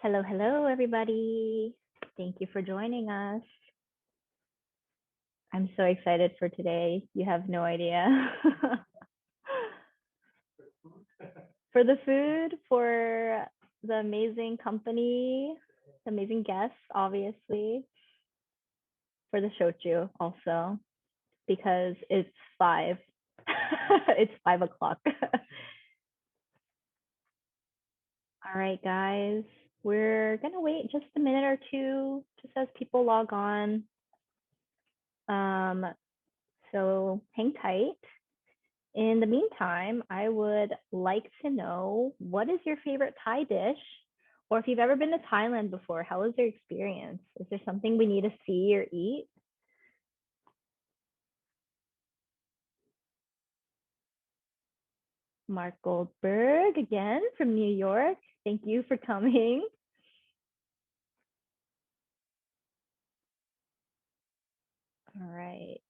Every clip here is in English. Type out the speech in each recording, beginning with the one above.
Hello, hello, everybody. Thank you for joining us. I'm so excited for today. You have no idea. For the food, for the amazing company, the amazing guests, obviously, for the shochu also, because it's 5. It's 5 o'clock. All right, guys. We're gonna wait just a minute or two, just as people log on. So hang tight. In the meantime, I would like to know, what is your favorite Thai dish? Or if you've ever been to Thailand before, how was your experience? Is there something we need to see or eat? Mark Goldberg again from New York. Thank you for coming. All right.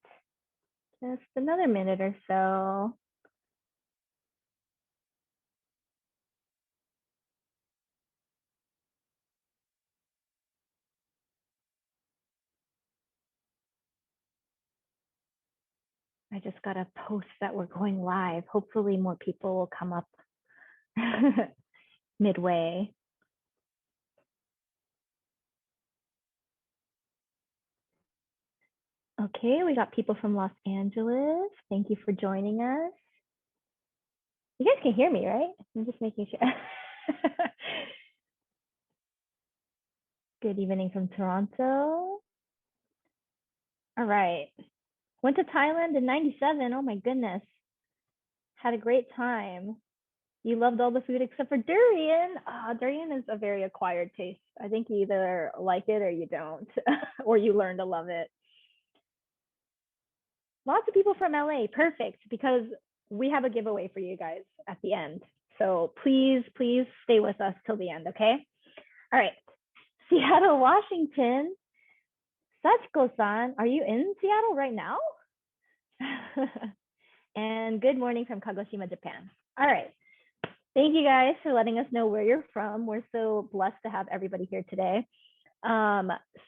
Just another minute or so. I just got a post that we're going live. Hopefully more people will come up midway. Okay, we got people from Los Angeles. Thank you for joining us. You guys can hear me, right? I'm just making sure. Good evening from Toronto. All right. Went to Thailand in 97. Oh my goodness. Had a great time. You loved all the food except for durian. Durian is a very acquired taste. I think you either like it or you don't, or you learn to love it. Lots of people from LA. Perfect, because we have a giveaway for you guys at the end. So please, please stay with us till the end, okay? All right. Seattle, Washington. Sachiko-san, are you in Seattle right now? And good morning from Kagoshima, Japan. All right. Thank you guys for letting us know where you're from. We're so blessed to have everybody here today.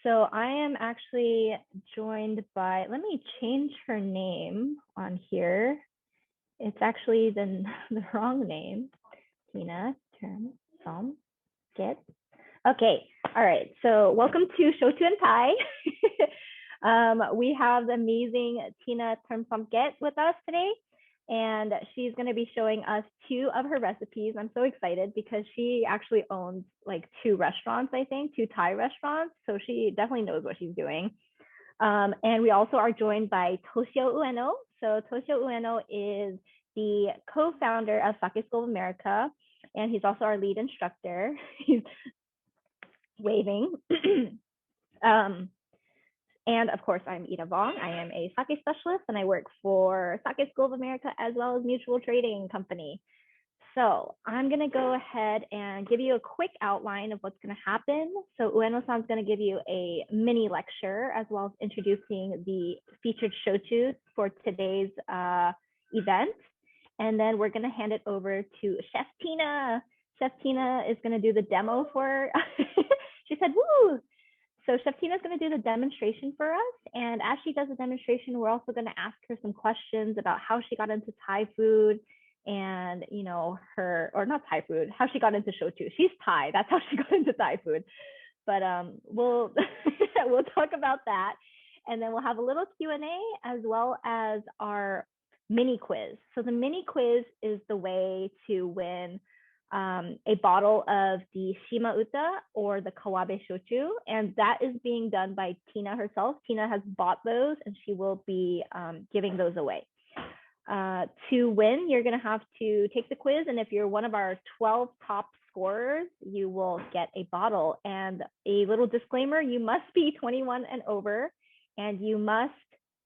So I am actually joined by, let me change her name on here. It's actually the wrong name. Tina Termsomket. Okay, all right. So welcome to Shochu and Thai. We have the amazing Tina Termsomket with us today, and she's going to be showing us 2 of her recipes. I'm so excited because she actually owns like 2 restaurants, I think, 2 Thai restaurants. So she definitely knows what she's doing. And we also are joined by Toshio Ueno. So Toshio Ueno is the co-founder of Sake School of America, and he's also our lead instructor. He's waving. And of course, I'm Eda Vuong. I am a sake specialist, and I work for Sake School of America as well as Mutual Trading Company. So I'm going to go ahead and give you a quick outline of what's going to happen. So Ueno-san is going to give you a mini lecture as well as introducing the featured shochus for today's event. And then we're going to hand it over to Chef Tina. Chef Tina is going to do the demo for, she said, woo! So Chef Tina is going to do the demonstration for us. And as she does the demonstration, we're also going to ask her some questions about how she got into Thai food and, you know, or not Thai food, how she got into shochu. She's Thai. That's how she got into Thai food. But we'll we'll talk about that. And then we'll have a little Q&A as well as our mini quiz. So the mini quiz is the way to win a bottle of the Shimauta or the Kawabe Shochu, and that is being done by Tina herself. Tina has bought those, and she will be giving those away. To win, you're going to have to take the quiz, and if you're one of our 12 top scorers, you will get a bottle. And a little disclaimer, you must be 21 and over, and you must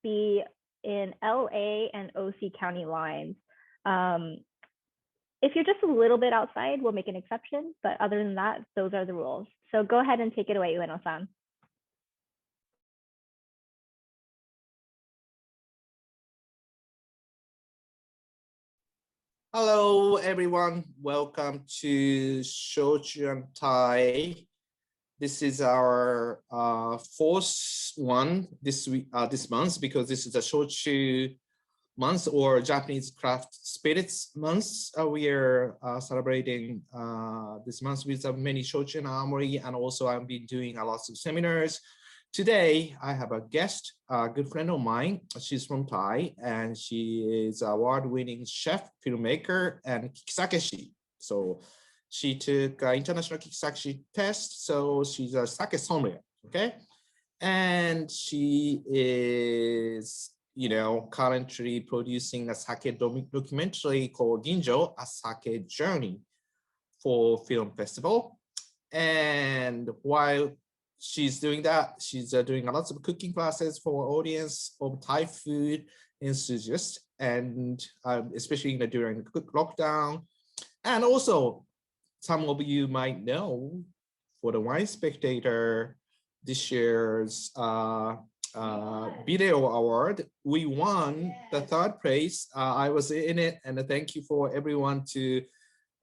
be in LA and OC County lines. If you're just a little bit outside, we'll make an exception. But other than that, those are the rules. So go ahead and take it away, Ueno-san. Hello, everyone. Welcome to Shochu and Thai. This is our fourth one this week, this month, because this is a Shochu month or Japanese craft spirits month. We are celebrating this month with many Shochu and Awamori, and also I've been doing a lot of seminars. Today, I have a guest, a good friend of mine. She's from Thai, and she is award-winning chef, filmmaker, and kikisakeshi. So she took international kikisakeshi test, so she's a sake sommelier, okay? And she is, currently producing a sake documentary called Ginjo, a sake journey for film festival. And while she's doing that, she's doing a lot of cooking classes for audience of Thai food enthusiasts, and especially during the lockdown. And also, some of you might know, for the Wine Spectator, this year's video award, we won the third place. I was in it, and thank you for everyone to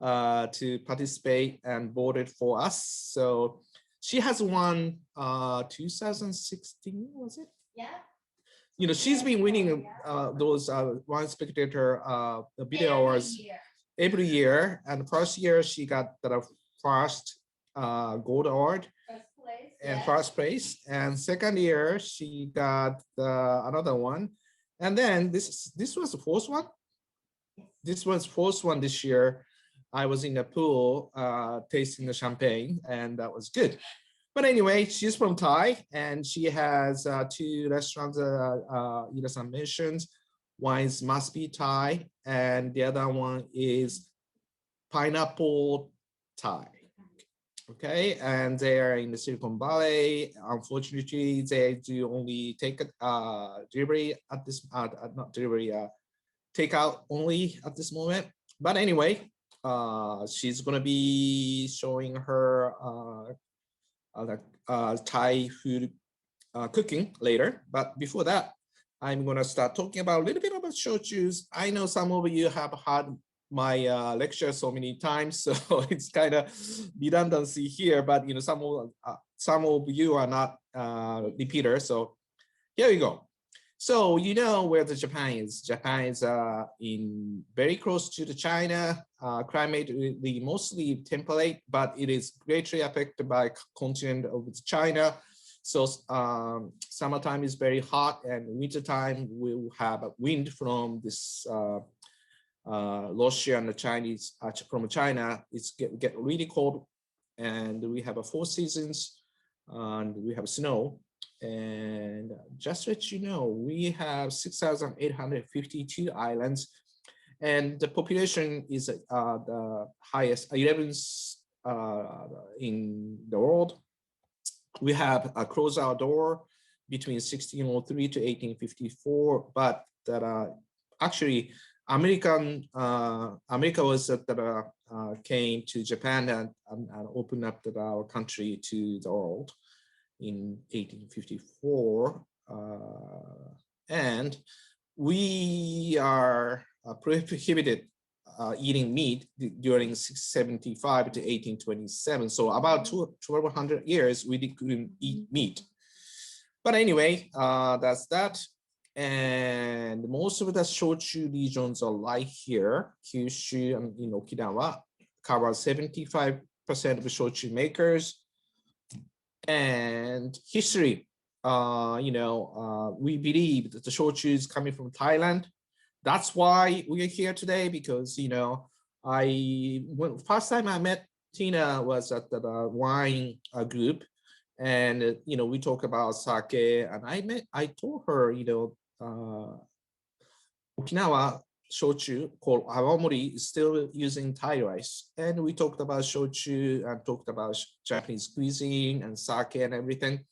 participate and voted for us. So she has won 2016, was it? Yeah. She's been winning those Wine Spectator video awards every year. And the first year she got the first gold award and first place. And second year she got another one. And then this was the fourth one. This was fourth one this year. I was in the pool tasting the champagne, and that was good. But anyway, she's from Thai, and she has two restaurants Ida-san mentioned. Wines Must Be Thai, and the other one is Pineapple Thai. Okay, and they are in the Silicon Valley. Unfortunately, they do only take delivery at this, not delivery, takeout only at this moment. But anyway, she's gonna be showing her Thai food cooking later. But before that, I'm gonna start talking about a little bit about shochus. I know some of you have heard my lecture so many times, so it's kind of redundancy here. But some of you are not repeaters. So here we go. So where the Japan is. Japan is in very close to the China. Climate mostly temperate, but it is greatly affected by continent of China. So summertime is very hot, and wintertime will have a wind from this Russia and the Chinese from China. It's get really cold, and we have 4 seasons, and we have snow. And just to let you know, we have 6,852 islands, and the population is the highest, 11th in the world. We have closed our door between 1603 to 1854, but that actually America was that came to Japan and opened up our country to the world in 1854, and we are prohibited eating meat during 675 to 1827. So about 1,200 years we couldn't eat meat. But anyway, that's that. And most of the Shouchu regions are like here. Kyushu and Okinawa cover 75% of the Shouchu makers. And history, we believe that the Shouchu is coming from Thailand. That's why we are here today, because first time I met Tina was at the wine group, and we talk about sake, and I told her Okinawa Shochu called Awamori is still using Thai rice. And we talked about Shochu and talked about Japanese cuisine and sake and everything.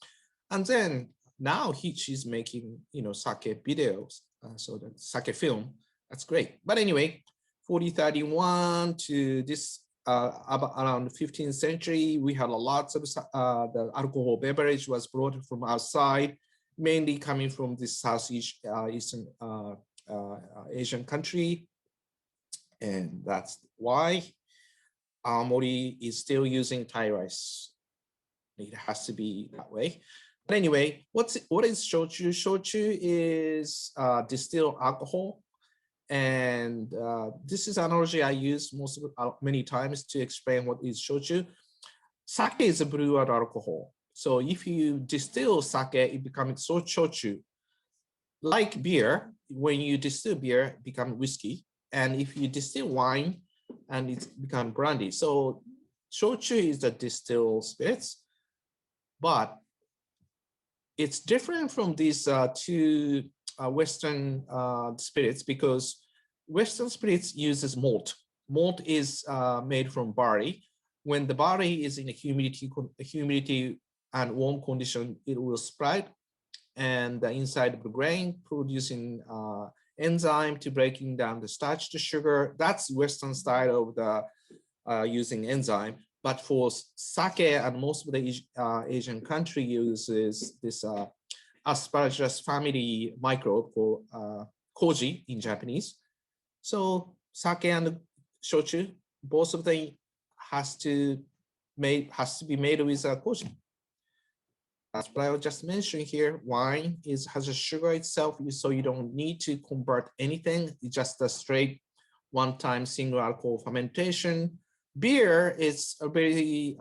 And then now she's making, sake videos. So the sake film, that's great. But anyway, 4031 to this, around the 15th century, we had a lot of the alcohol beverage was brought from outside, mainly coming from this Southeast Eastern Asian country, and that's why Awamori is still using Thai rice. It has to be that way. But anyway, what is shochu? Shochu is distilled alcohol. And this is an analogy I use many times to explain what is shochu. Sake is a brewed alcohol. So if you distill sake, it becomes shochu. Like beer, when you distill beer, it becomes whiskey. And if you distill wine, and it's become brandy. So shochu is the distilled spirits, but it's different from these two Western spirits, because Western spirits uses malt. Malt is made from barley. When the barley is in a humidity and warm condition, it will spread, and the inside of the grain producing enzyme to breaking down the starch to sugar. That's Western style of the using enzyme. But for sake, and most of the Asian country uses this asparagus family microbe called koji in Japanese. So sake and shochu, both of them has to be made with koji. As I just mentioned here, wine has a sugar itself, so you don't need to convert anything. It's just a straight one-time single alcohol fermentation. Beer is a very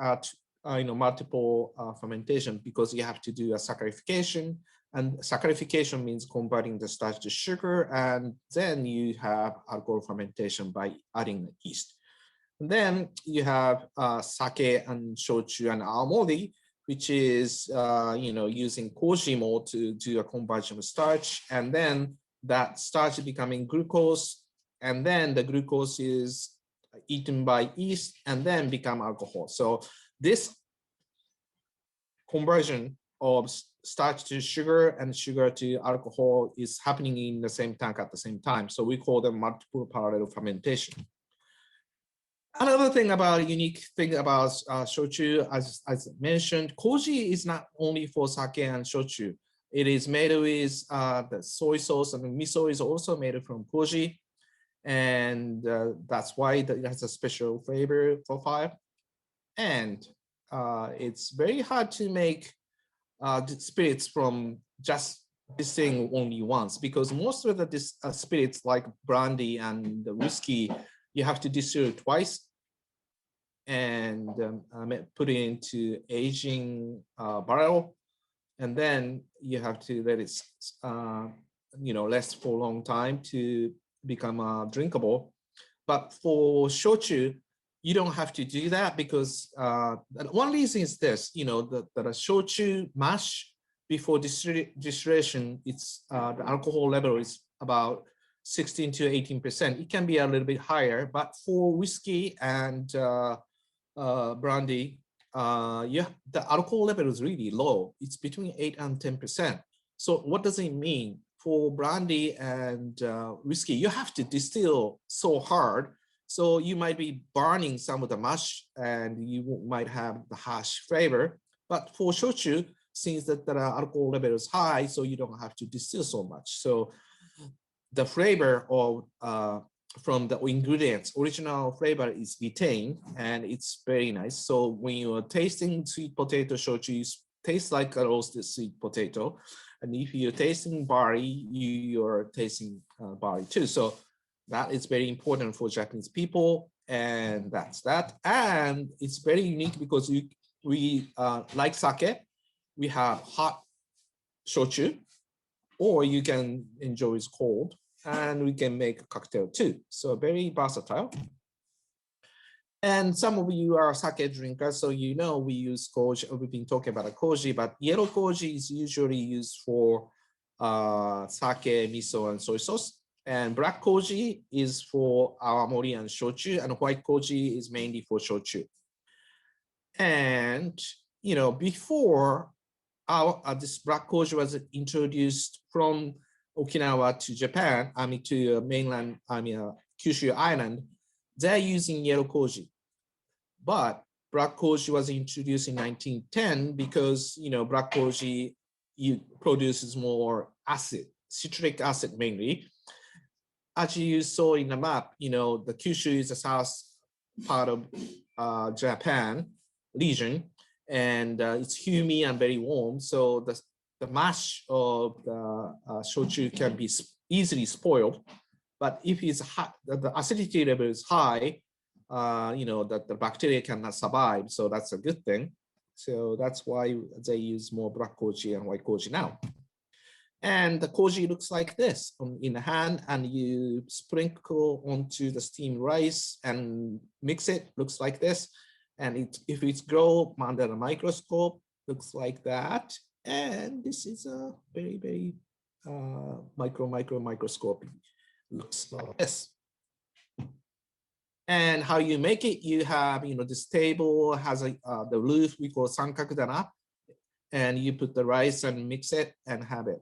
multiple fermentation, because you have to do a saccharification, and saccharification means converting the starch to sugar, and then you have alcohol fermentation by adding the yeast. And then you have sake and shochu and awamori, which is using koji malt to do a conversion of starch, and then that starch becoming glucose, and then the glucose is eaten by yeast and then become alcohol. So this conversion of starch to sugar and sugar to alcohol is happening in the same tank at the same time. So we call them multiple parallel fermentation. Another thing unique thing about shochu, as mentioned, koji is not only for sake and shochu. It is made with the soy sauce, and the miso is also made from koji. And that's why it has a special flavor profile. And it's very hard to make spirits from just distilling only once, because most of the spirits like brandy and the whiskey, you have to distill twice and put it into aging barrel, and then you have to let it rest for a long time to become drinkable. But for shochu, you don't have to do that, because one reason is this, that a shochu mash before distillation, it's the alcohol level is about 16 to 18%. It can be a little bit higher, but for whiskey and brandy, the alcohol level is really low. It's between 8 and 10%. So what does it mean? For brandy and whiskey, you have to distill so hard. So you might be burning some of the mash and you might have the harsh flavor. But for shochu, since that the alcohol level is high, so you don't have to distill so much. So the flavor of from the ingredients, original flavor is retained, and it's very nice. So when you are tasting sweet potato shochu, it tastes like a roasted sweet potato. And if you're tasting barley, you're tasting barley too. So that is very important for Japanese people, and that's that. And it's very unique because we like sake, we have hot shochu, or you can enjoy it cold, and we can make a cocktail too. So very versatile. And some of you are sake drinkers, so we use koji. We've been talking about a koji, but yellow koji is usually used for sake, miso, and soy sauce. And black koji is for awamori and shochu, and white koji is mainly for shochu. And before this black koji was introduced from Okinawa to Japan, to mainland, Kyushu Island, they're using yellow koji. But black koji was introduced in 1910 because, black koji produces more acid, citric acid mainly. As you saw in the map, the Kyushu is the south part of Japan region, and it's humid and very warm. So the mash of the shochu can be easily spoiled. But if it's hot, the acidity level is high, that the bacteria cannot survive. So that's a good thing. So that's why they use more black koji and white koji now. And the koji looks like this in the hand, and you sprinkle onto the steamed rice and mix it, looks like this. And if it's grown under a microscope, looks like that. And this is a very, very microscopic, looks like this. And how you make it, you have, this table has the roof we call sankakudana, and you put the rice and mix it and have it.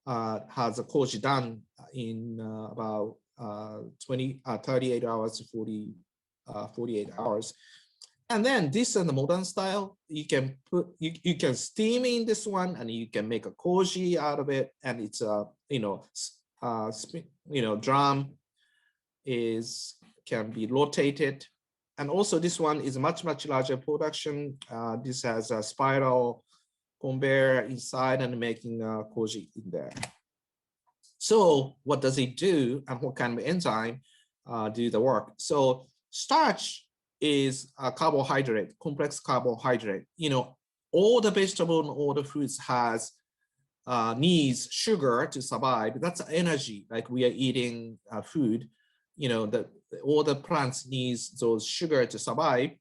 Has a koji done in about 38 hours to 48 hours. And then this is the modern style. You can put, you can steam in this one, and you can make a koji out of it. And it's drum can be rotated. And also this one is a much larger production. This has a spiral conveyor inside and making koji in there. So what does it do, and what kind of enzyme do the work? So starch is a carbohydrate, complex carbohydrate. All the vegetable and all the fruits needs sugar to survive. That's energy, like we are eating food. All the plants needs those sugar to survive.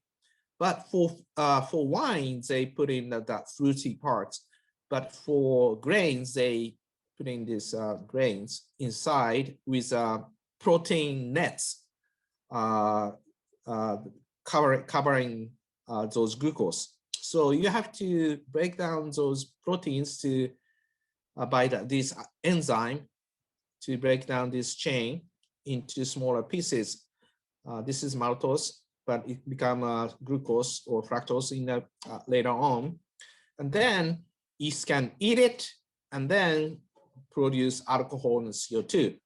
But for wine, they put in that fruity parts. But for grains, they put in these grains inside with protein nets covering those glucose. So you have to break down those proteins to by this enzyme to break down this chain into smaller pieces. This is maltose, but it becomes glucose or fructose later on. And then yeast can eat it and then produce alcohol and CO2.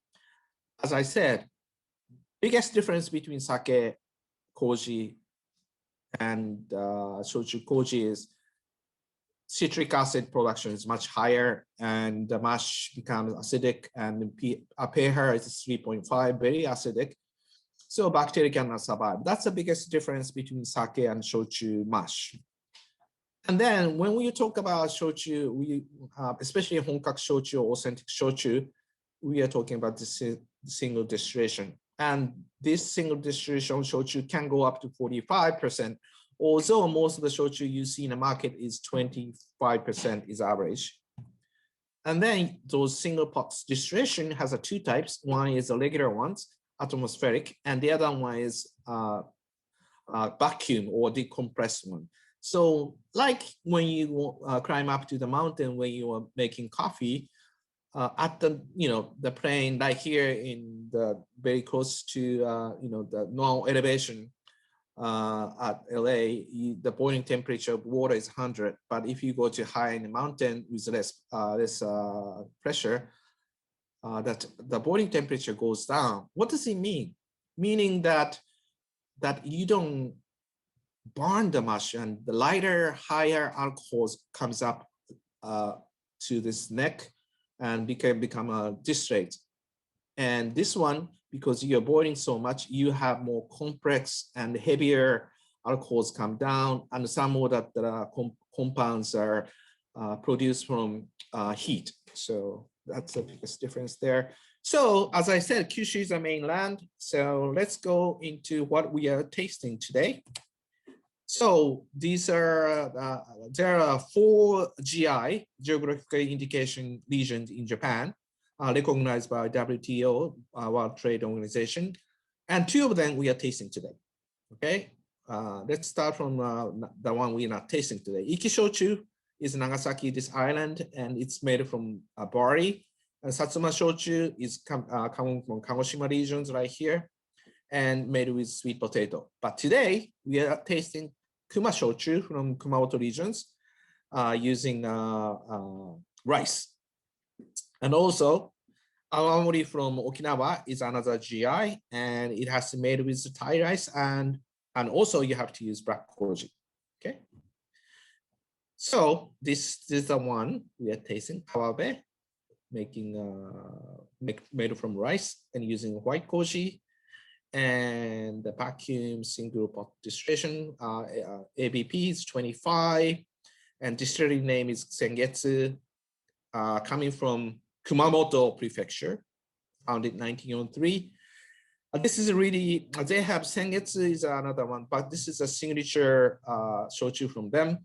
As I said, biggest difference between sake, koji, and shochu koji is citric acid production is much higher, and the mash becomes acidic, and the pH is 3.5, very acidic. So bacteria cannot survive. That's the biggest difference between sake and shochu mash. And then when we talk about shochu, we especially honkaku shochu or authentic shochu, we are talking about this single distillation. And this single distillation shochu can go up to 45%, although most of the shochu you see in the market is 25% is average. And then those single pot distillation has two types. One is the regular ones, atmospheric, and the other one is vacuum or decompressed one. So like when you climb up to the mountain when you are making coffee, at the plane, like here in the very close to the normal elevation at LA, the boiling temperature of water is 100. But if you go to high in the mountain with less pressure, that the boiling temperature goes down. What does it mean? Meaning that you don't burn the mash, and the lighter, higher alcohols comes up to this neck and become a distillate. And this one, because you're boiling so much, you have more complex and heavier alcohols come down, and some more that compounds are produced from heat. So that's the biggest difference there. So as I said, Kyushu is the main land. So let's go into what we are tasting today. So these are, there are 4 GI, geographical indication regions in Japan, recognized by WTO, World Trade Organization. And 2 of them we are tasting today, okay? Let's start from the one we are not tasting today. Iki Shochu is Nagasaki, this island, and it's made from barley. And Satsuma Shochu is coming from Kagoshima regions right here, and made with sweet potato. But today we are tasting Kuma Shochu from Kumamoto regions using rice. And also Awamori from Okinawa is another GI, and it has to be made with Thai rice, and also you have to use black koji, okay? So this is the one we are tasting, Kawabe, made from rice and using white koji, and the vacuum single pot distillation. ABP is 25, and distillery name is Sengetsu, coming from Kumamoto Prefecture, founded 1903. This is really, they have Sengetsu is another one, but this is a signature shochu from them.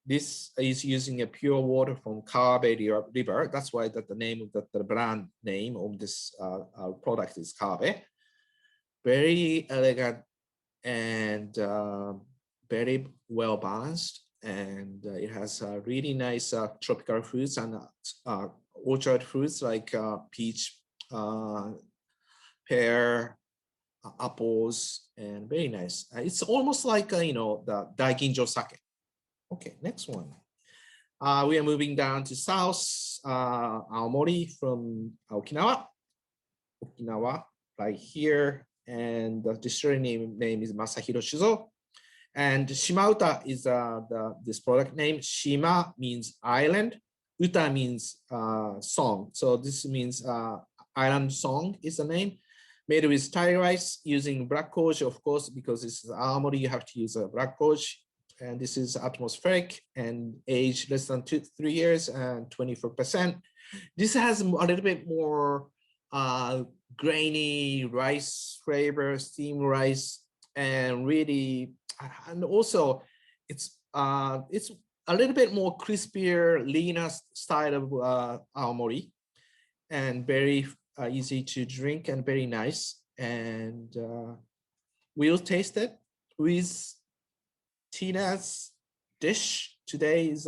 This is using a pure water from Kawabe River. That's why the name of the brand name of this product is Kawabe. Very elegant and very well balanced, and it has really nice tropical fruits and orchard fruits like peach, pear, apples, and very nice. It's almost like the Daiginjo sake. Okay, next one. We are moving down to south, Awamori from Okinawa, right here, and the distillery name is Masahiro Shizo. And Shimauta is this product name. Shima means island. Uta means song. So this means island song is the name. Made with Thai rice using black koji, of course, because this is Awamori, you have to use a black koji. And this is atmospheric and aged less than 2 to 3 years and 24%. This has a little bit more grainy rice flavor, steamed rice, and really, and also it's a little bit more crispier, leaner style of Awamori, and very easy to drink and very nice. And we'll taste it with Tina's dish. Today is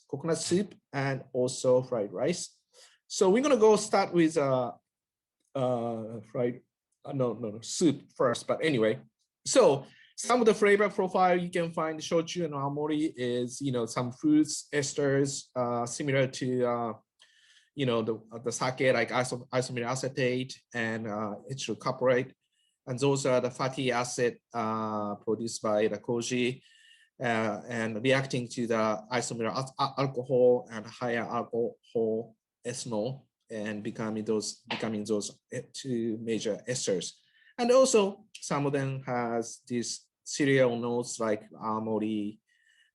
coconut soup and also fried rice. So we're gonna go start with soup first. But anyway, so some of the flavor profile you can find shochu and awamori is some fruits, esters, similar to the sake like isomeric acetate and ethyl caprate. And those are the fatty acid produced by the koji and reacting to the isomeric alcohol and higher alcohol ethanol and becoming those two major esters. And also some of them has these cereal notes like awamori,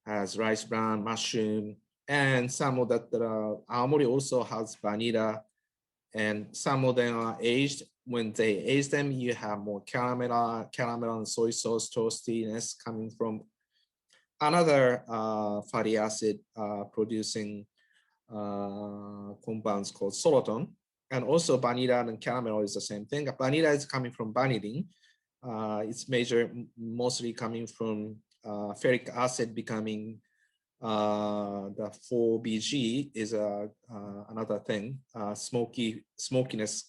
has rice bran, mushroom, and some of that awamori also has vanilla, and some of them are aged. When they age them, you have more caramel and soy sauce toastiness coming from another fatty acid producing compounds called solatone. And also vanilla and caramel is the same thing. Vanilla is coming from vanillin. It's mostly coming from ferric acid becoming the 4BG is another thing, smokiness.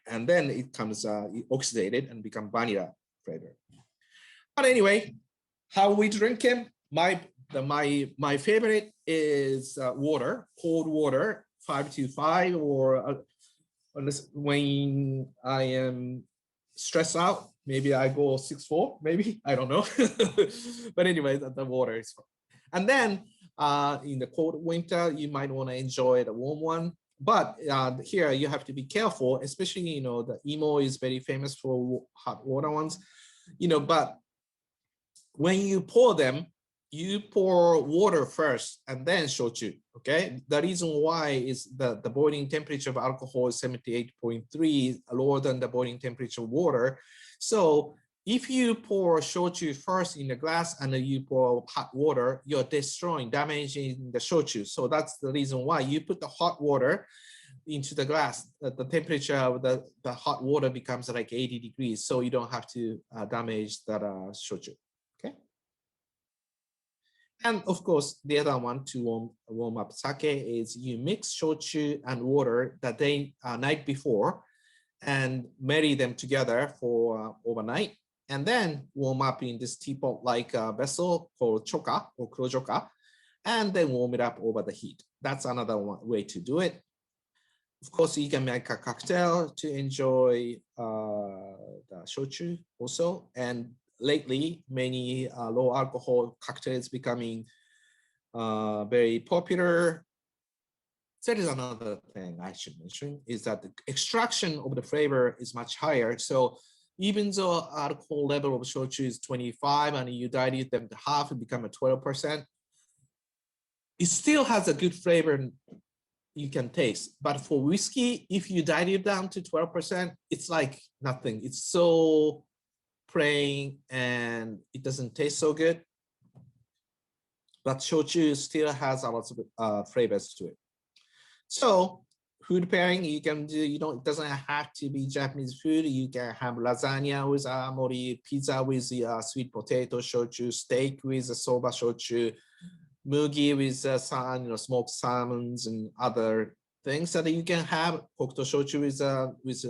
And then it comes oxidated and become vanilla flavor. But anyway, how we drink it? My favorite is water, cold water, 525, or when I am stressed out, maybe I go 6-4, maybe, I don't know. But anyway, the water is fun. And then in the cold winter, you might want to enjoy the warm one. But here you have to be careful, especially, the Imo is very famous for hot water ones, but when you pour them, you pour water first and then shochu, okay? The reason why is that the boiling temperature of alcohol is 78.3, lower than the boiling temperature of water. So if you pour shochu first in the glass and then you pour hot water, you're damaging the shochu. So that's the reason why you put the hot water into the glass. The temperature of the hot water becomes like 80 degrees, so you don't have to damage that shochu, okay? And of course, the other one to warm up sake is you mix shochu and water the night before and marry them together for overnight, and then warm up in this teapot-like vessel called choka or kurojoka, and then warm it up over the heat. That's another way to do it. Of course, you can make a cocktail to enjoy the shochu also. And lately, many low alcohol cocktails becoming very popular. That is another thing I should mention, is that the extraction of the flavor is much higher. So even though alcohol level of shochu is 25 and you dilute them to half, it become a 12%, it still has a good flavor you can taste. But for whiskey, if you dilute down to 12%, it's like nothing. It's so plain and it doesn't taste so good. But shochu still has a lot of flavors to it. So food pairing, you can do, it doesn't have to be Japanese food. You can have lasagna with awamori, pizza with sweet potato shochu, steak with soba shochu, mugi with smoked salmons and other things that you can have. Kokuto shochu with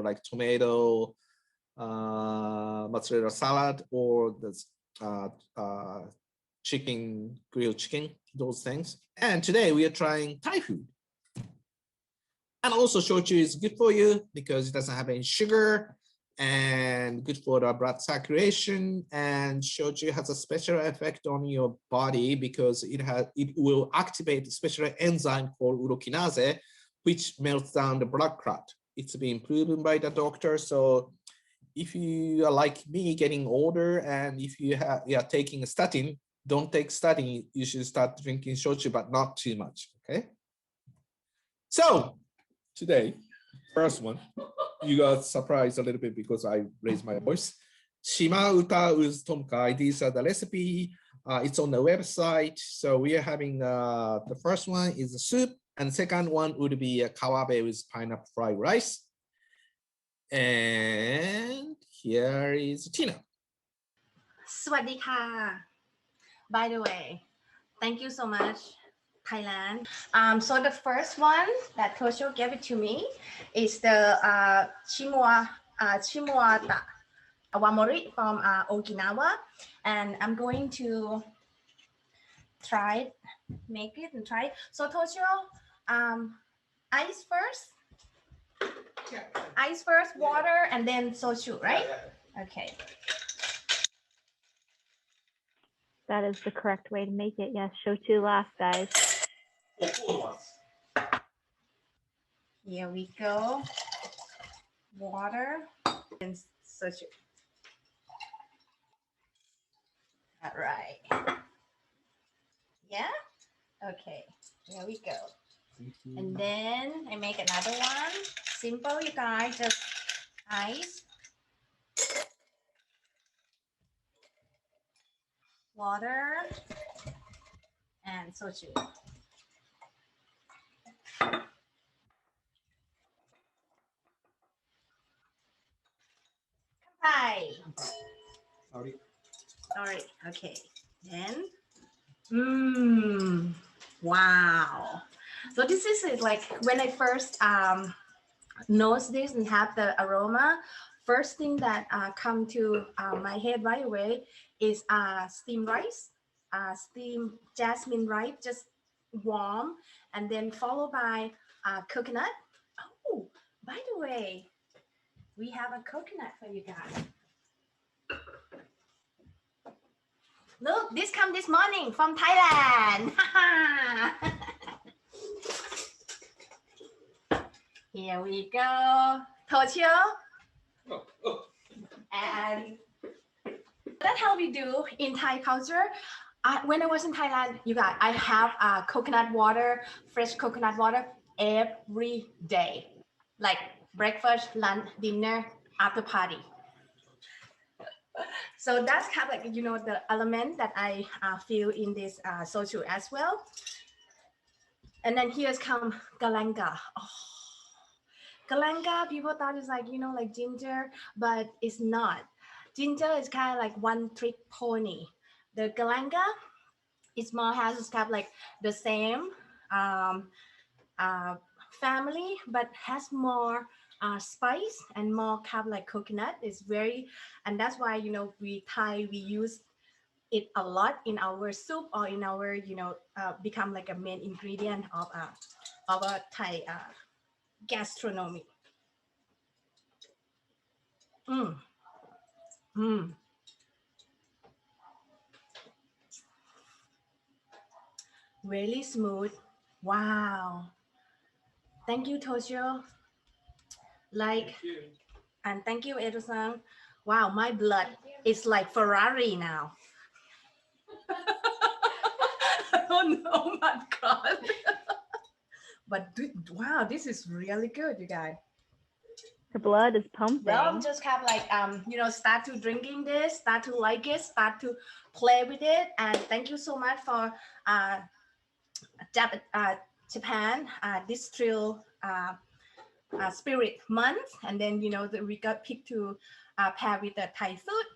like tomato, mozzarella salad, or the grilled chicken, those things. And today we are trying Thai food. And also shochu is good for you because it doesn't have any sugar and good for the blood circulation. And shochu has a special effect on your body because it will activate a special enzyme called urokinase, which melts down the blood clot. It's been proven by the doctor. So if you are like me, getting older, and if you are taking a statin, don't take statin. You should start drinking shochu, but not too much. Okay. So today, first one, you got surprised a little bit because I raised my voice. Shimauta with Tom Kai. These are the recipe. It's on the website. So we are having the first one is the soup, and the second one would be a kawabe with pineapple fried rice. And here is Tina. สวัสดีค่ะ By the way, thank you so much, Thailand. So the first one that Toshio gave it to me is the Shimauta Awamori from Okinawa, and I'm going to make it and try. So Toshio, ice first. Yeah. Ice first, water, and then shochu, right? Yeah. Okay. That is the correct way to make it. Yes, shochu last, guys. Here we go. Water and shochu. All right. Yeah? Okay. Here we go. And then I make another one. Simple, you guys. Just ice, water, and shochu. Hi. Sorry. Okay. Then, wow. So this is like when I first nose this and have the aroma. First thing that come to my head right away is steamed rice, steamed jasmine rice, just warm, and then followed by coconut. Oh, by the way, we have a coconut for you guys. Look, this come this morning from Thailand. Here we go, Toshio. And that's how we do in Thai culture. When I was in Thailand, you guys, I have coconut water, fresh coconut water every day, like breakfast, lunch, dinner, after party. So that's kind of like, the element that I feel in this shochu as well. And then here's come Galangal. Oh, Galangal, people thought it's like, like ginger, but it's not. Ginger is kind of like one trick pony. The Galangal is more has kind of like the same family, but has more spice and more kind of like coconut. It's very, and that's why, we use it a lot in our soup or in our, become like a main ingredient of our Thai gastronomy. really smooth. Wow. Thank you, Toshio. Like, and thank you, Edo-san. Wow, my blood is like Ferrari now. Oh no, my God. But wow, this is really good, you guys. Her blood is pumping. Well, just have like start to drinking this, start to like it, start to play with it. And thank you so much for Japan Distill Spirit Month. And then we got picked to pair with the Thai food.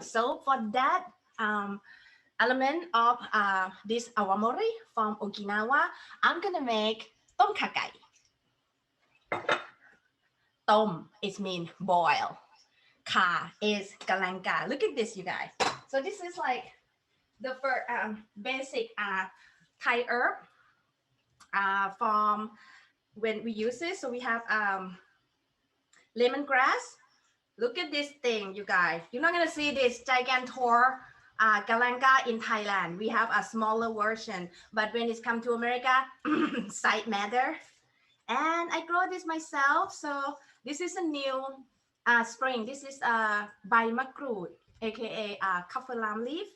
So for that element of this Awamori from Okinawa, I'm gonna make tom Kha Gai. Tom is mean boil. Kha is Galangal. Look at this, you guys. So this is like the first basic Thai herb from when we use it. So we have lemongrass. Look at this thing, you guys. You're not gonna see this gigantor Galanga in Thailand. We have a smaller version, but when it's come to America, size matter. And I grow this myself. So this is a new spring. This is by makrut, aka Kaffir leaf.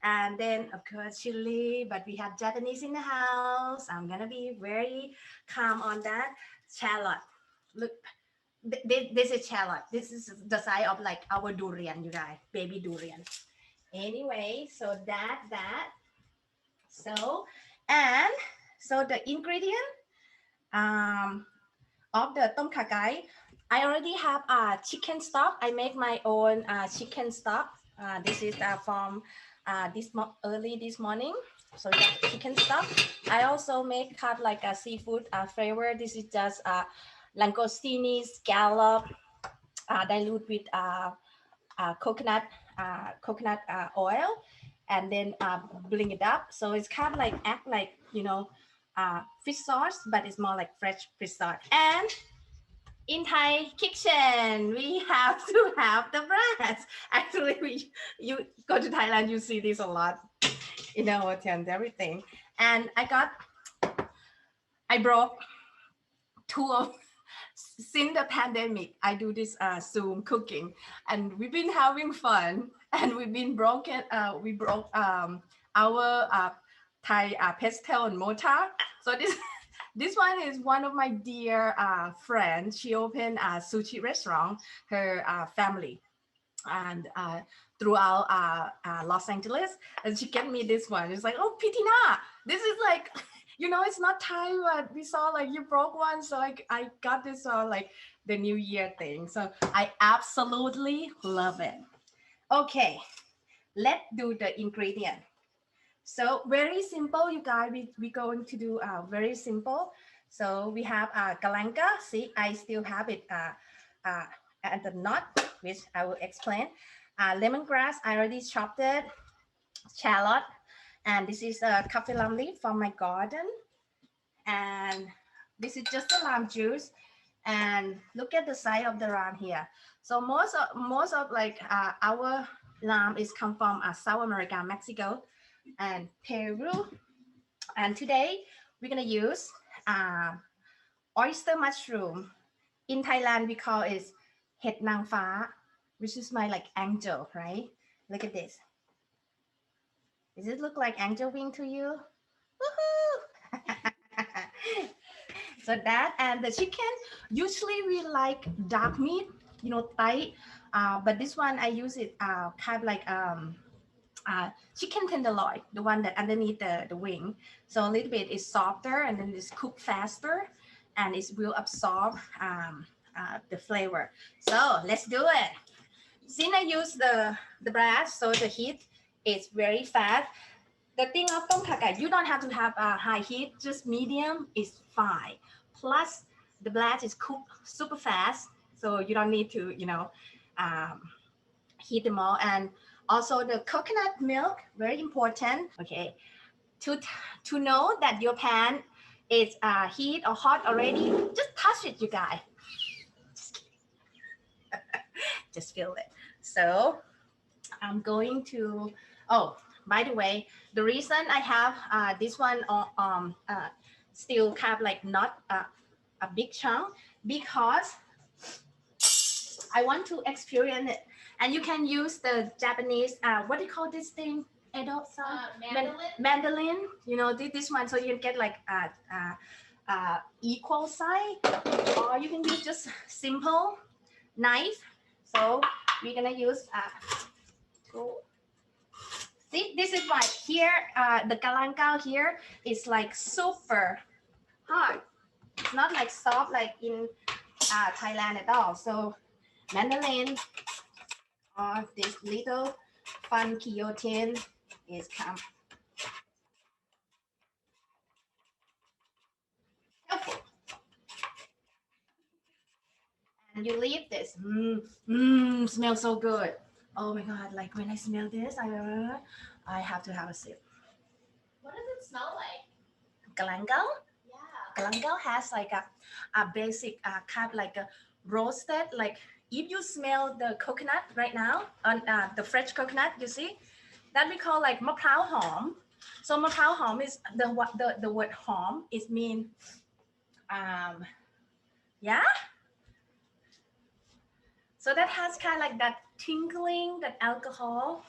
And then of course chili, but we have Japanese in the house. I'm gonna be very calm on that. Shallot. Look, this is shallot. This is the size of like our durian, you guys, baby durian. Anyway, so that. So the ingredient of the tom Kha Gai, I already have chicken stock. I make my own chicken stock. This is from early this morning. So we got chicken stock. I also make kind of like a seafood flavor. This is just langostinis, scallop, dilute with coconut oil, and then bring it up. So it's kind of like act like fish sauce, but it's more like fresh fish sauce. And in Thai kitchen, we have to have the breads. Actually, you go to Thailand, you see this a lot in the hotel and everything. And I broke two of, since the pandemic, I do this Zoom cooking, and we've been having fun, and we broke our Thai pestle and mortar. So this one is one of my dear friends. She opened a sushi restaurant, her family, and throughout Los Angeles, and she gave me this one. It's like, oh, Pitina, this is like, it's not Thai, but we saw like you broke one, so I got this like the New Year thing. So I absolutely love it. Okay, let's do the ingredient. So very simple, you guys. We're going to do very simple. So we have galanga. See, I still have it at the knot, which I will explain. Lemongrass, I already chopped it. Shallot, and this is a coffee lime leaf from my garden. And this is just the lime juice. And look at the size of the lime here. So most of like our lime is come from South America, Mexico, and Peru. And today we're gonna use oyster mushroom. In Thailand we call it het nang fa, which is my like angel, right? Look at this. Does it look like angel wing to you? Woohoo! So that, and the chicken, usually we like dark meat, Thai, but this one I use it kind of like chicken tenderloin, the one that underneath the wing. So a little bit is softer, and then it's cooked faster, and it will absorb the flavor. So let's do it. Since I use the brass, so the heat is very fast. The thing of tom Kha Gai, you don't have to have a high heat, just medium is fine. Plus the blast is cooked super fast, so you don't need to heat them all. And also the coconut milk, very important. Okay, to know that your pan is heat or hot already, just touch it, you guys. Just feel it. So I'm going to, oh, by the way, The reason I have this one still kind of like not a big chunk, because I want to experience it. And you can use the Japanese, what do you call this thing? Edo mandolin. You know, this one, so you get like equal size, or you can use just simple knife. So we're gonna use see, this is why here the galangal here is like super hard. It's not like soft like in Thailand at all. So mandolin or this little fun guillotine is come helpful. And you leave this. Smells so good. Oh my god! Like when I smell this, I have to have a sip. What does it smell like? Galangal. Yeah. Galangal has like a basic kind of like a roasted, like if you smell the coconut right now on the fresh coconut, you see that we call like makrut hom. So makrut hom is the word hom is mean yeah. So that has kind of like that tingling, that alcohol.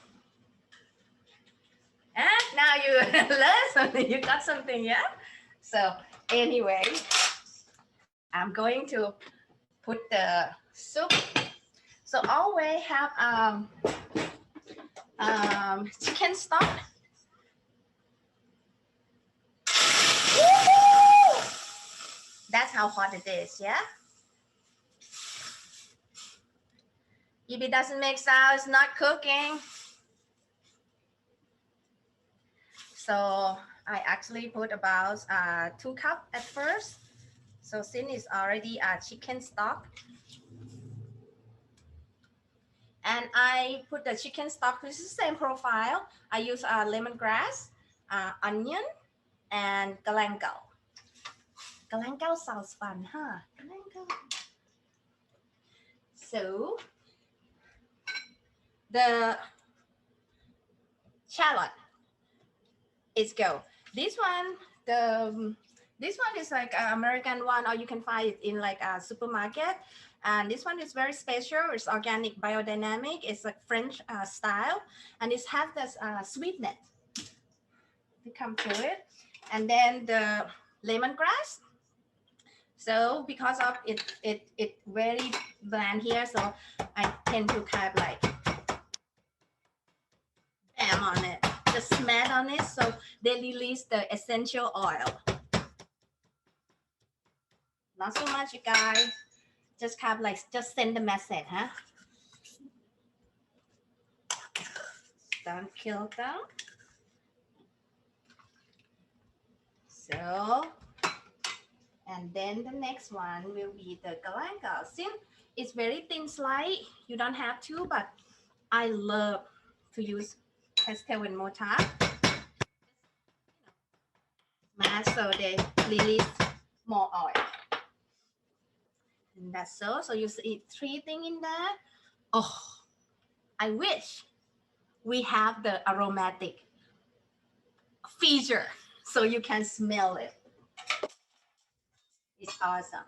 And now you learn something, you got something, yeah? So anyway, I'm going to put the soup. So always have chicken stock. That's how hot it is, yeah? If it doesn't make sound, it's not cooking. So I actually put about 2 cups at first. So since it's already chicken stock, and I put the chicken stock, this is the same profile. I use lemongrass, onion, and galangal. Galangal sounds fun, huh? Galangal. So the shallot is go. This one, this one is like an American one, or you can find it in like a supermarket. And this one is very special. It's organic, biodynamic. It's like French style, and it has this sweetness to come to it. And then the lemongrass. So because of it very bland here, so I tend to kind of like bam on it, just smack on it, so they release the essential oil. Not so much, you guys. Just kind of like just send the message, huh? Don't kill them. So, and then the next one will be the galangal. Since it's very thin slice, you don't have to, but I love to use pestle and mortar. Mash so they release more oil. And that's so. So you see 3 things in there. Oh, I wish we have the aromatic feature so you can smell it. It's awesome.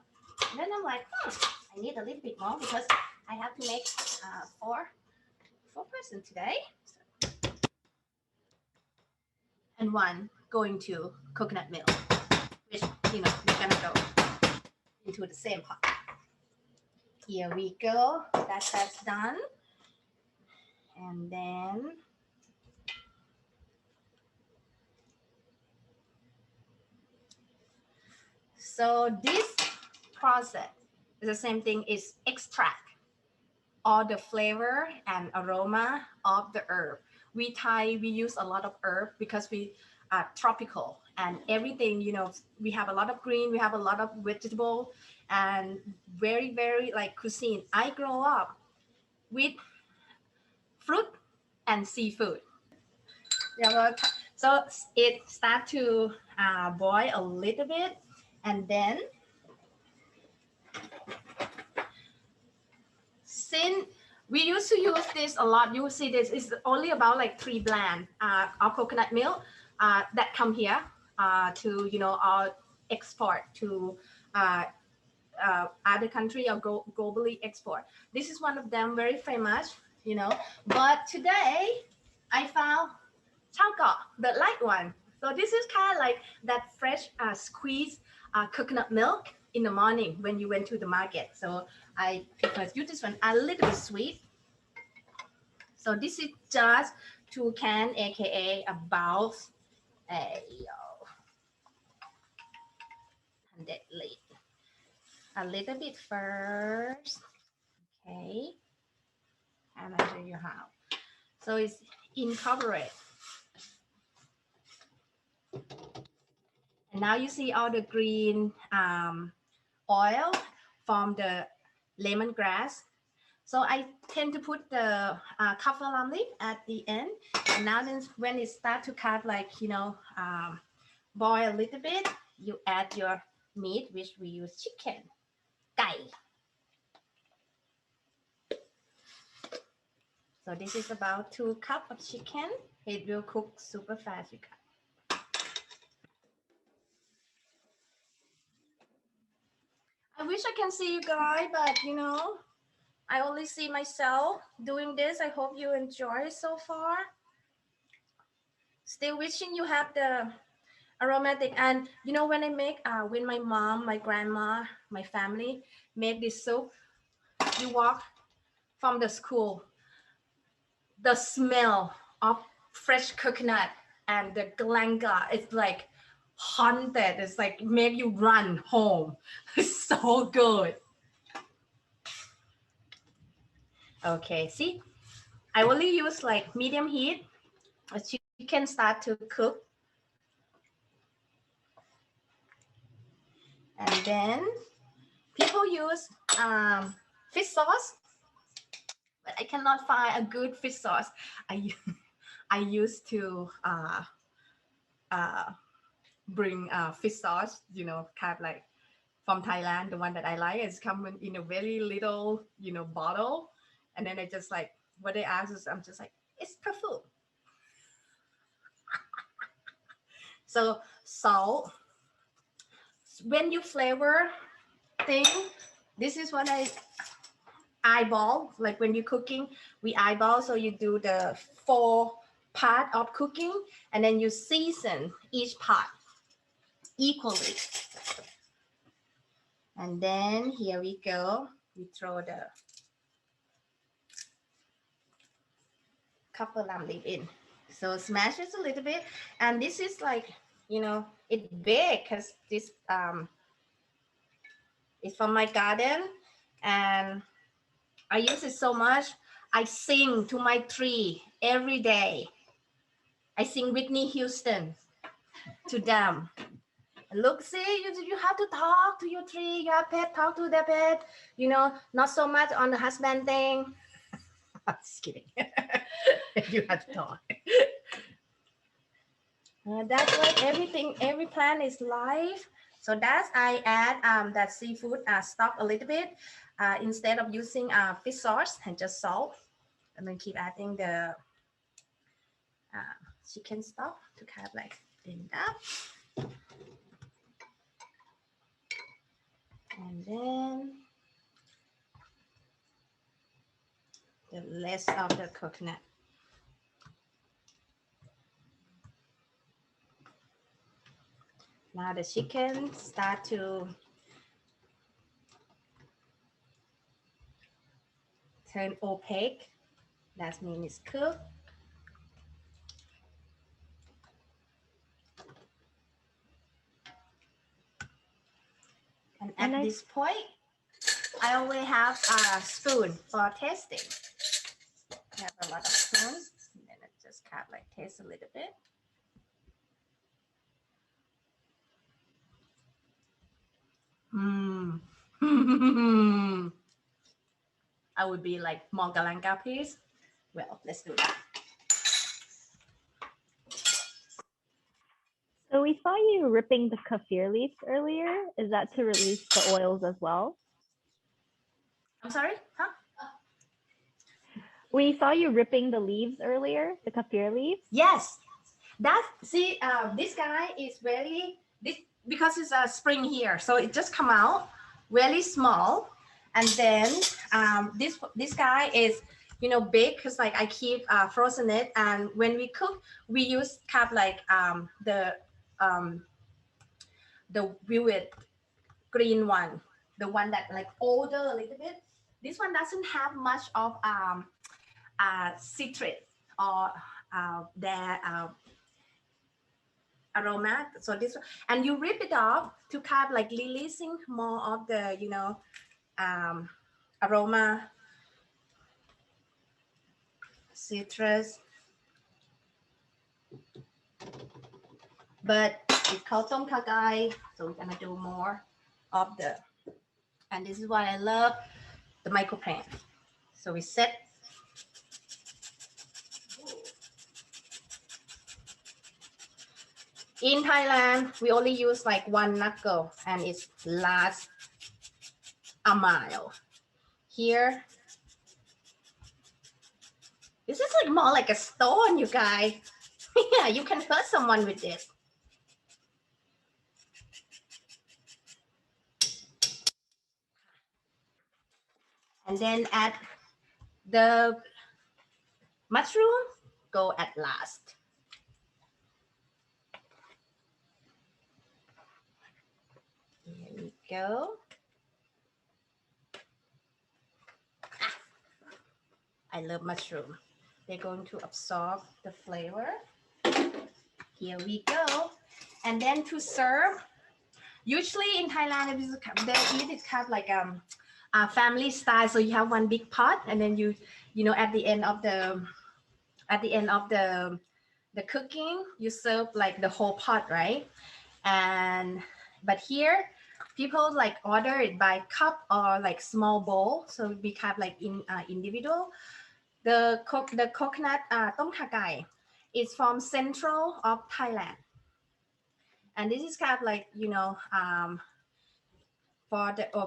And then I'm like, I need a little bit more because I have to make 4 person today. So. And 1 going to coconut milk, which, you know, we're gonna go into the same pot. Here we go. That's done. And then so this process is the same thing, is extract all the flavor and aroma of the herb. We Thai, we use a lot of herb because we are tropical, and everything, you know, we have a lot of green, we have a lot of vegetable, and very, very like cuisine. I grow up with fruit and seafood. So it starts to boil a little bit, and then since We used to use this a lot. You will see this is only about like 3 blend of coconut milk that come here to, you know, export to other country or globally export. This is one of them, very famous, you know. But today I found Chaokoh, the light one. So this is kind of like that fresh squeezed coconut milk in the morning when you went to the market. So I prefer to use this one, a little bit sweet. So this is just 2 can, aka about a 100 liter. A little bit first. Okay. And I'll show you how. So it's incorporate. And now you see all the green oil from the lemongrass. So I tend to put the kaffir lamb leaf at the end. And now then when it starts to cut, like, you know, boil a little bit, you add your meat, which we use chicken, gai. So this is about 2 cups of chicken. It will cook super fast, you guys. I wish I can see you guys, but you know, I only see myself doing this. I hope you enjoy so far. Still wishing you have the aromatic. And you know, when I make, when my mom, my grandma, my family make this soup, you walk from the school, the smell of fresh coconut and the galangal, it's like haunted. It's like make you run home. It's so good. Okay, see, I only use like medium heat. You can start to cook. And then people use fish sauce, but I cannot find a good fish sauce. I used to bring fish sauce, you know, kind of like from Thailand. The one that I like is coming in a very little, you know, bottle. And then I just like, what they ask is, I'm just like, it's perfume. So salt. When you flavor thing, this is what I eyeball. Like when you're cooking, we eyeball. So you do the 4 part of cooking, and then you season each part equally. And then here we go. We throw the couple lamb leaf in. So smash it a little bit. And this is like, you know, it's big because this is from my garden. And I use it so much. I sing to my tree every day. I sing Whitney Houston to them. Look, see, you have to talk to your tree. You have pet, talk to their pet. You know, not so much on the husband thing. I'm just kidding. You have to talk. That's why everything, every plant is live. So that's I add that seafood stock a little bit instead of using fish sauce and just salt, and then keep adding the chicken stock to kind of like thin it up. And then the rest of the coconut. Now the chicken start to turn opaque. That means it's cooked. And at this point, I always have a spoon for tasting. I have a lot of spoons, and then I just kind of like taste a little bit. I would be like more galangal, please. Well, let's do that. So we saw you ripping the kaffir leaf earlier. Is that to release the oils as well? I'm sorry, huh? We saw you ripping the leaves earlier, the kaffir leaves. Yes, this guy is because it's a spring here, so it just come out really small, and then this guy is big because like I keep frozen it, and when we cook we use kind of like the vivid green one, the one that like older a little bit. This one doesn't have much of citrus or their aroma. So this, and you rip it off to kind of like releasing more of the aroma, citrus. But it's called Kha Gai, so we're gonna do more of the, and this is what I love, the microplant. So we set in Thailand, we only use like one knuckle and it lasts a mile. Here, this is like more like a stone, you guys. Yeah, you can hurt someone with this. And then add the mushroom, go at last. Here we go. I love mushroom. They're going to absorb the flavor. Here we go. And then to serve, usually in Thailand, they eat it kind of like a family style. So you have one big pot, and then you at the end of the cooking, you serve like the whole pot, right? But here, people like order it by cup or like small bowl, so we have like individual. The coconut tom Kha Gai is from central of Thailand, and this is kind of like we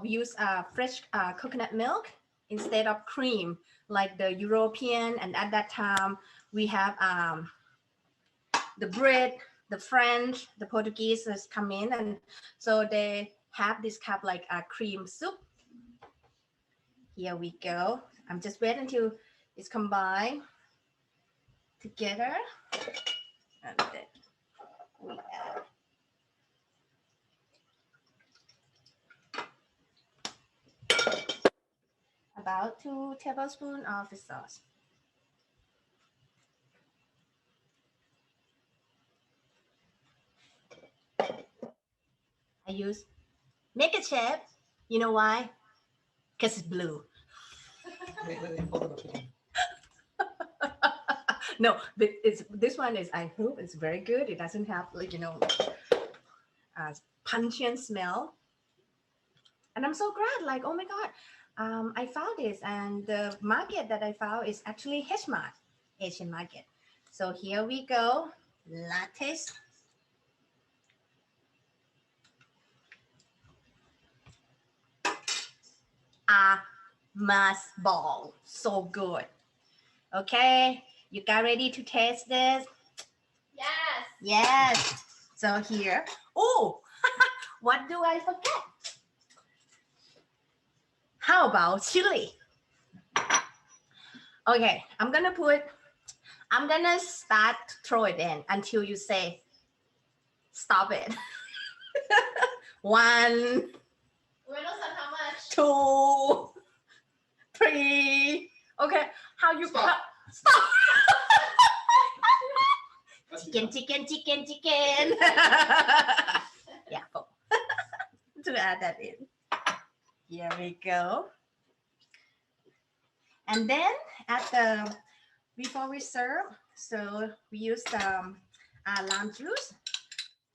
use fresh coconut milk instead of cream like the European, and at that time we have the bread, the French, the Portuguese has come in, and so they have this kind of like a cream soup. Here we go. I'm just waiting until it's combined together, and then we add about 2 tablespoons of the sauce. I use naked shape. You know why? Because it's blue. No, but this one is, I hope it's very good. It doesn't have like pungent smell. And I'm so glad, like, oh my God, I found this, and the market that I found is actually H-Mart, Asian market. So here we go, lettuce. A mass ball, so good. Okay, you got ready to taste this? Yes. Yes. So here, oh, what do I forget? How about chili? Okay, I'm gonna start to throw it in until you say, stop it. 1, Ueno said how much? 2, 3. Okay, how you Stop. Stop. Chicken. Yeah, to add that in. Here we go. And then before we serve, so we use lime juice,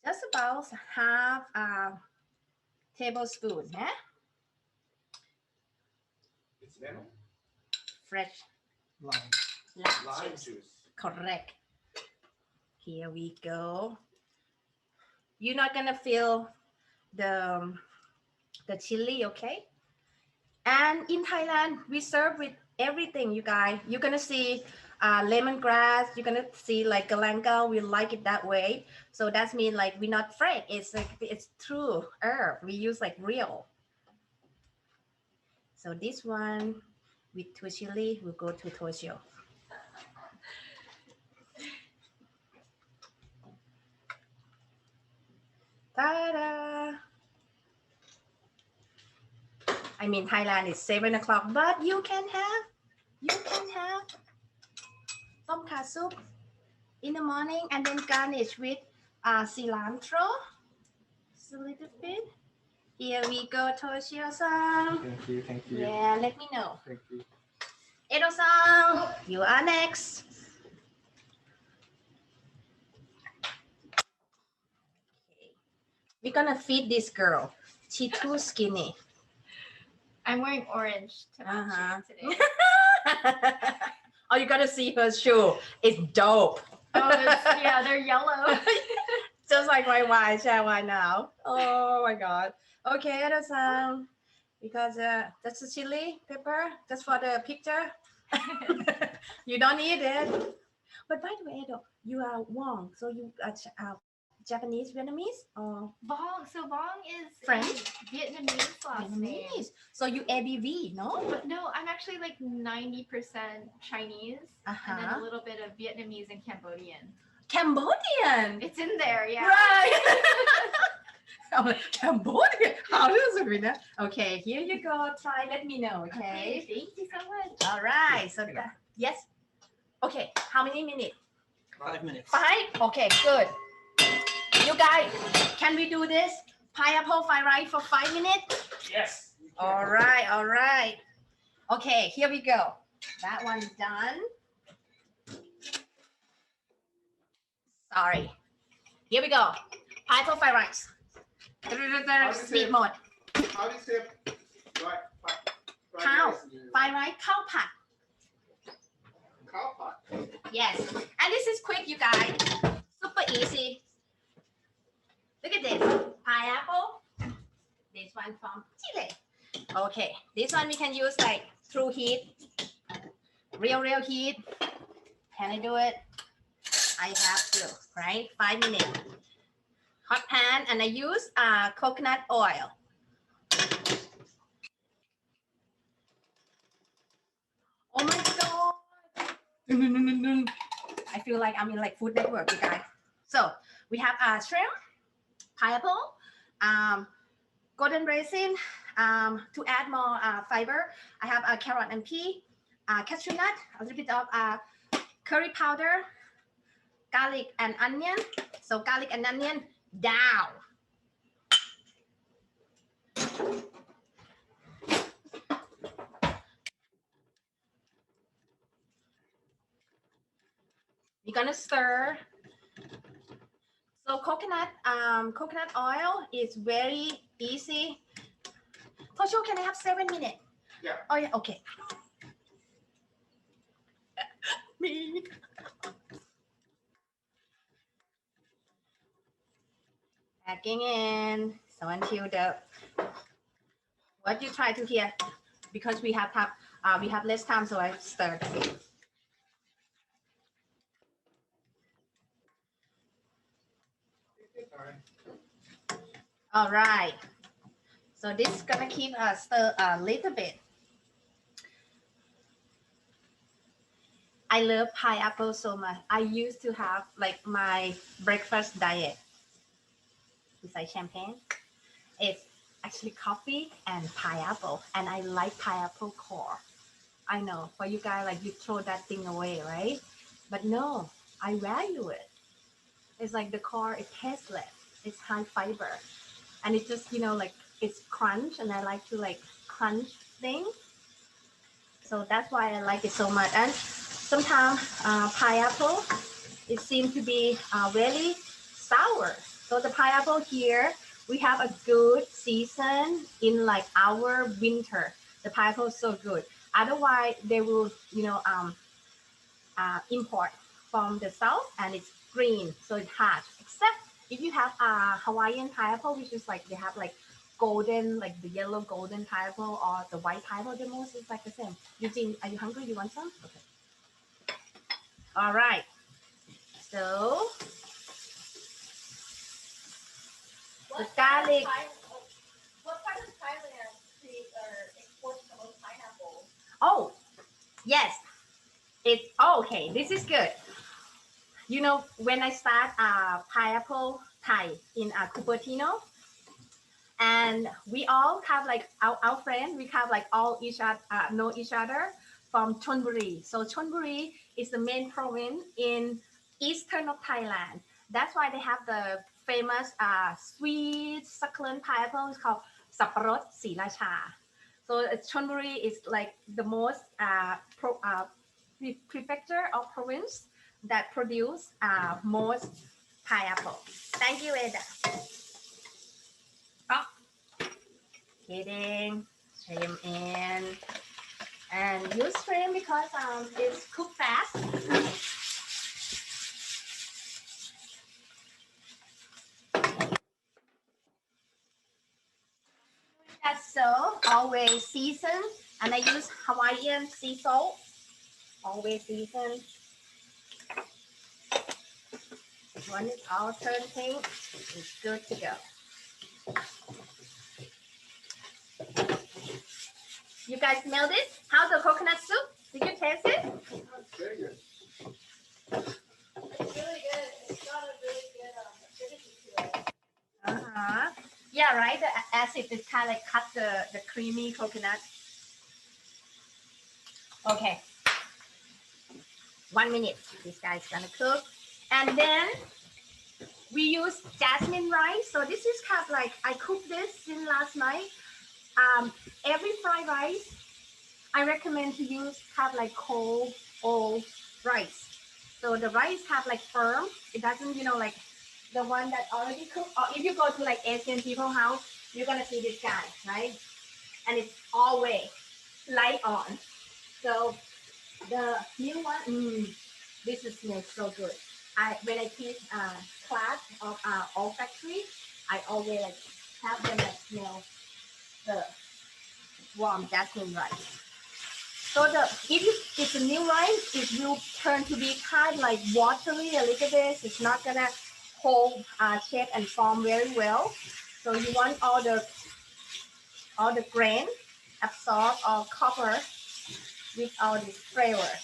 just about half a tablespoon, yeah? It's lemon? Fresh Lime juice. Correct. Here we go. You're not gonna feel the chili, okay? And in Thailand, we serve with everything, you guys. You're gonna see lemongrass. You're gonna see like galangal. We like it that way. So that's mean like we're not fake. It's like it's true herb. We use like real. So this one with two chili will go to Toshio. Ta-da! I mean, Thailand is 7 o'clock, but you can have tom kha soup in the morning and then garnish with cilantro. Just a little bit. Here we go, Toshio-san. Thank you. Thank you. Yeah, let me know. Thank you. Edo-san, you are next. Okay. We're gonna feed this girl. She's too skinny. I'm wearing orange to match it today. Oh, you gotta see her shoe. It's dope. Oh, yeah, they're yellow. Just like my wine, share wine now. Oh my god. Okay, Edo-san. Because that's the chili pepper, just for the picture. You don't need it. But by the way, Edo, you are Wong, so you are Japanese, Vietnamese, or Vuong. So Vuong is French? Vietnamese last name. Vietnamese. So you ABV, no? But no, I'm actually like 90% Chinese and then a little bit of Vietnamese and Cambodian. Cambodian. It's in there, yeah. Right. I'm like, Cambodia. How is it, Rina? Okay, here you go. Try. Let me know. Okay. Thank you so much. All right. So that, yes. Okay. How many minutes? 5 minutes. 5. Okay. Good. You guys, can we do this pineapple fried rice for 5 minutes? Yes. All right. All right. Okay. Here we go. That one's done. Sorry. Here we go. Pineapple fried rice. Speed mode. How do you say right? Cow. Fried rice. Cow pat. Cow pot. Yes. And this is quick, you guys. Super easy. Look at this. Pineapple. This one from Chile. Okay. This one we can use like through heat. Real heat. Can I do it? I have to, right? 5 minutes. Hot pan, and I use coconut oil. Oh my god! I feel like I'm in like Food Network, you guys. So we have shrimp, pineapple, golden raisin. To add more fiber, I have a carrot and pea, cashew nut, a little bit of curry powder, garlic and onion. So garlic and onion down. We're gonna stir. So coconut oil is very easy. Toshio, can I have 7 minutes? Yeah. Oh yeah, okay. Me. Packing in. So until the what you try to hear, because we have less time, so I stir. All right. So this is gonna keep us stir a little bit. I love pineapple so much. I used to have like my breakfast diet. Besides champagne, it's actually coffee and pineapple, and I like pineapple core. I know for you guys, like you throw that thing away, right? But no, I value it. It's like the core, it tasteless. It's high fiber, and it's just, you know, like it's crunch, and I like to like crunch things. So that's why I like it so much. And sometimes pineapple, it seems to be really sour. So the pineapple here, we have a good season in like our winter. The pineapple is so good. Otherwise, they will, you know, import from the south, and it's green, so it's hard. Except if you have a Hawaiian pineapple, which is like they have like golden, like the yellow golden pineapple or the white pineapple, the most is like the same. Eugene, are you hungry? You want some? Okay. All right. So the garlic. What part of Thailand create or exports the most pineapple? Oh, yes. It's okay. This is good. You know, when I start pineapple Thai in Cupertino, and we all have like our friend, we have like all each other know each other from Chonburi. So Chonburi is the main province in eastern of Thailand. That's why they have the famous sweet succulent pineapple. It's called Saparot Sriracha. So Chonburi is like the most prefecture or province that produce most pineapple. Thank you, Eda. Oh, kidding. Shrimp in. And use shrimp because it's cooked fast. That's so. Always season. And I use Hawaiian sea salt. Always season. When it's all turned pink, it's good to go. You guys smelled it? How's the coconut soup? Did you taste it? It's very good. It's really good. It's got a really good acidity to it. Yeah, right. The acid is kind of like cut the creamy coconut. Okay. 1 minute. This guy's gonna cook. And then we use jasmine rice. So this is kind of like, I cooked this since last night. Every fried rice, I recommend to use kind of like cold old rice. So the rice have like firm. It doesn't, you know, like the one that already cooked. Or if you go to like Asian people house, you're gonna see this guy, right? And it's always light on. So the new one, this is smells so good. When I teach class of olfactory, I always like have them like smell the warm jasmine rice. So if it's a new rice, it will turn to be kind of like watery a little bit. It's not gonna hold shape and form very well. So you want all the grain absorb or cover with all this flavor.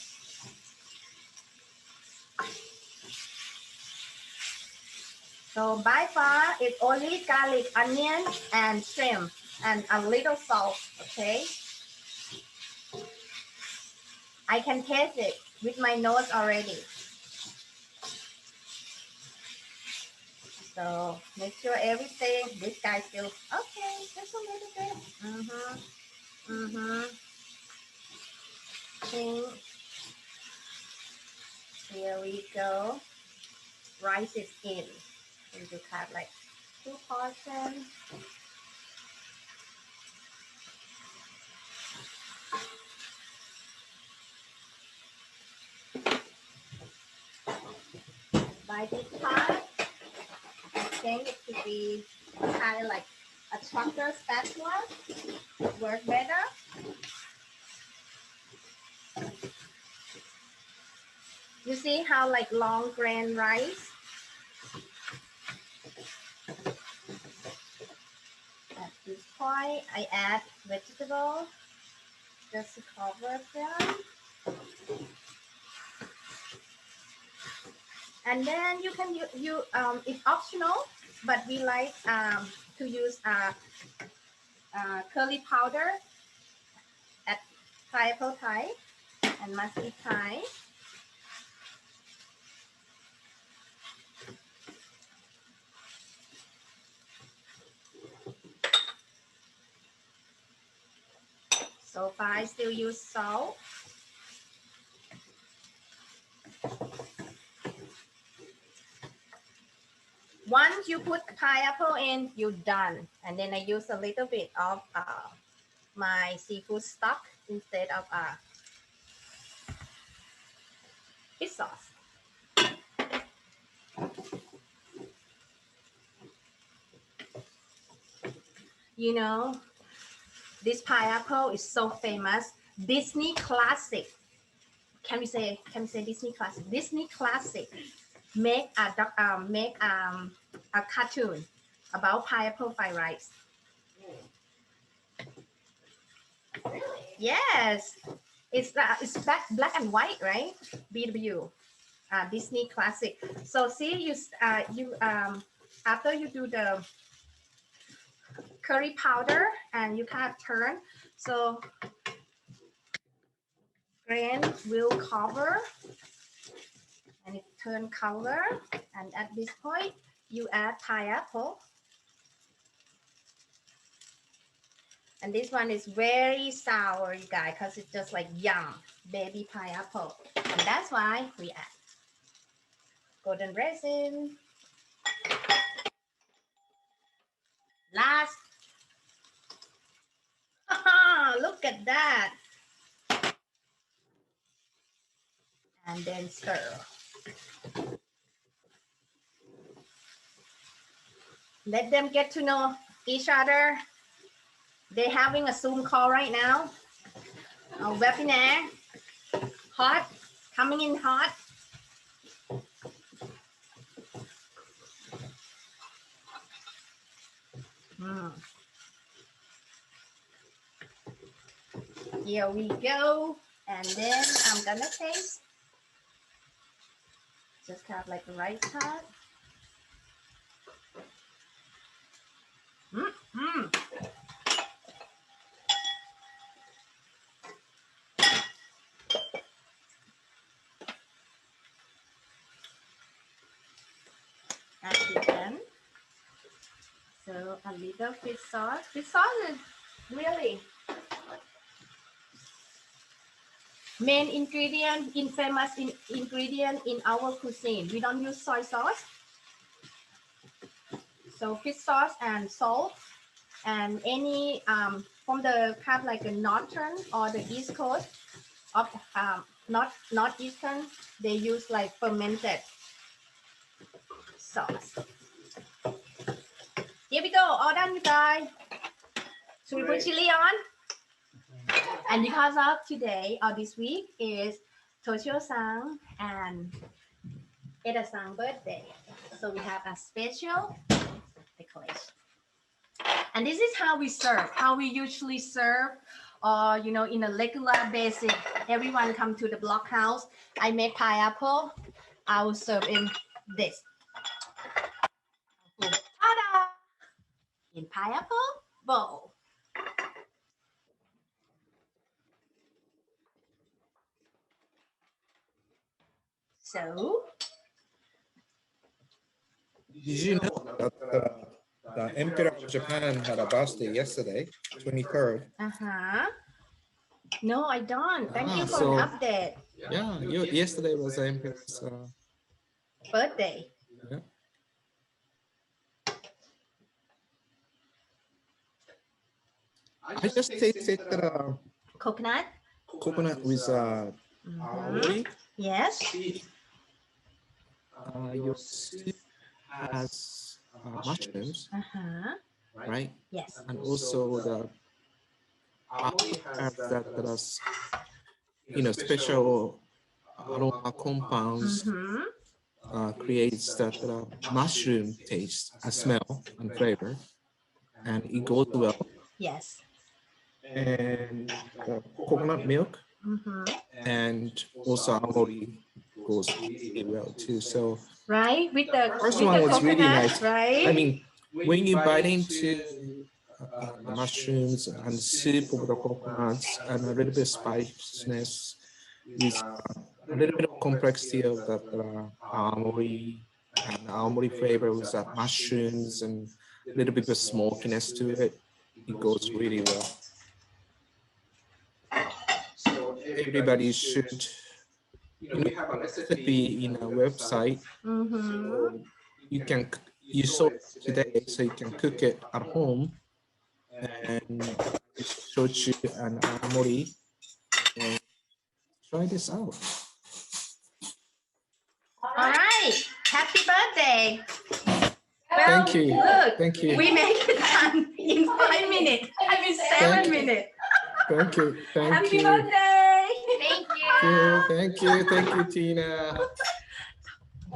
So by far, it's only garlic, onion, and shrimp, and a little salt, okay? I can taste it with my nose already. So make sure everything, this guy still, okay, just a little bit. Here we go. Rice is in. We just have like 2 portions. By this part, I think it should be kind of like a trucker spatula. Work better. You see how like long grain rice? At this point, I add vegetable just to cover them. And then you can it's optional, but we like to use curry powder at pineapple Thai and mustard Thai. So far, I still use salt. Once you put pineapple in, you're done. And then I use a little bit of my seafood stock instead of fish sauce. you know, this pineapple is so famous. Disney classic. Can we say Disney classic? Disney classic make a cartoon about pineapple fried rice. Yes, it's black and white, right? BW, Disney classic. So see, you after you do the curry powder and you kind of turn, so grain will cover and it turn color, and at this point you add pineapple, and this one is very sour, you guys, because it's just like young baby pineapple, and that's why we add golden resin. Last, look at that, and then stir. Let them get to know each other. They're having a Zoom call right now. A webinar. Hot. Coming in hot. Here we go. And then I'm gonna taste. Just have like the right part. As you can. So a little fish sauce. Fish sauce is really main ingredient, famous ingredient in our cuisine. We don't use soy sauce. So fish sauce and salt, and any from the kind of like the northern or the east coast of northeastern, they use like fermented sauce. Here we go, all done, you guys. Should we put chili on? And because of today or this week is Toshio-san and Eda-san birthday, so we have a special decoration. And this is how we serve, how we usually serve, or you know, in a regular basis. Everyone come to the block house. I make pineapple. I will serve in this. Ta-da! In pineapple bowl. So, Did you know that the Emperor of Japan had a birthday yesterday, 23rd? No, I don't. Thank you for an update. Yeah, yesterday was the Emperor's birthday. Yeah. I just tasted Coconut with awamori. Yes. Your soup has mushrooms, right? Yes. And also the awamori has that you know, special aroma compounds creates that mushroom taste, a smell and flavor, and it goes well. Yes. And coconut milk and also awamori goes really well too. So right, with the first one was really nice. Right. I mean, when you bite into the mushrooms and the soup of the coconuts and a little bit of spiciness with a little bit of complexity of that awamori and awamori flavor with that mushrooms and a little bit of smokiness to it, it goes really well. So everybody should, you know, have a recipe in a website. So you saw it today, so you can cook it at home and shochu and awamori. And try this out. All right, happy birthday. Thank you. Look, Thank you. we make it done in 5 minutes. I mean 7 minutes. Thank you. Thank Happy you. birthday. Thank you. Thank you. Thank you, Tina.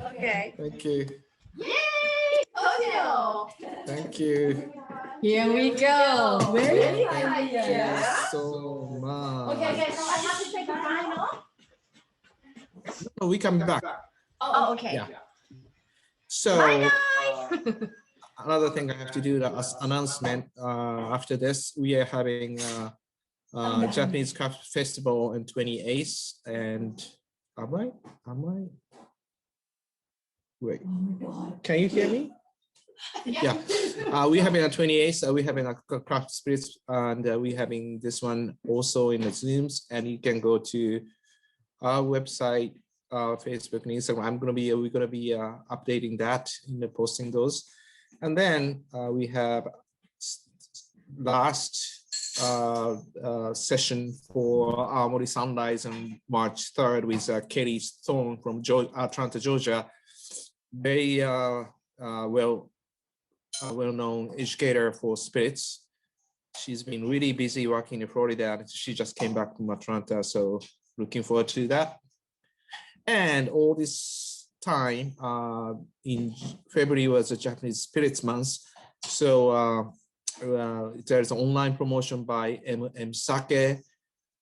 Okay. Thank you. Yay! Toshio. Thank you. Here we go. Very Thank you nice. so much. Okay, so I have to say goodbye, no? No, we come back. Oh, okay. Yeah. So Bye, guys. another thing I have to do the announcement. After this, we are having Japanese Craft Festival on 28th, and am I? Wait, can you hear me? Yeah, we having a 28th. We having a craft spirits, and we having this one also in the Zooms, and you can go to our website, Facebook and Instagram. We're gonna be updating that in the posting those, and then we have last session for Awamori Sunrise on March 3rd with Katie Stone from Atlanta, Georgia. Very well-known educator for spirits. She's been really busy working in Florida, and she just came back from Atlanta, so looking forward to that. And all this time in February was a Japanese Spirits Month, so there's an online promotion by M Sake.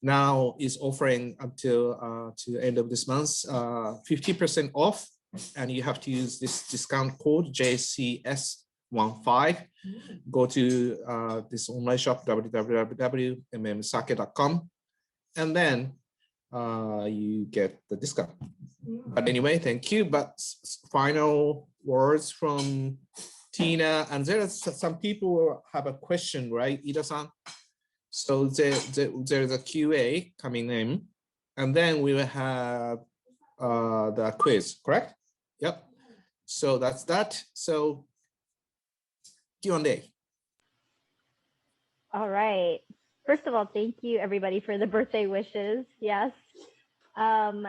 Now is offering until to the end of this month 50% off, and you have to use this discount code JCS15. Go to this online shop www.mmsake.com, and then you get the discount. But anyway, thank you. But final words from Tina, and there are some people who have a question, right, Ida-san? So there's a QA coming in, and then we will have the quiz, correct? Yep. So that's that. So Q&A. All right. First of all, thank you everybody for the birthday wishes. Yes. And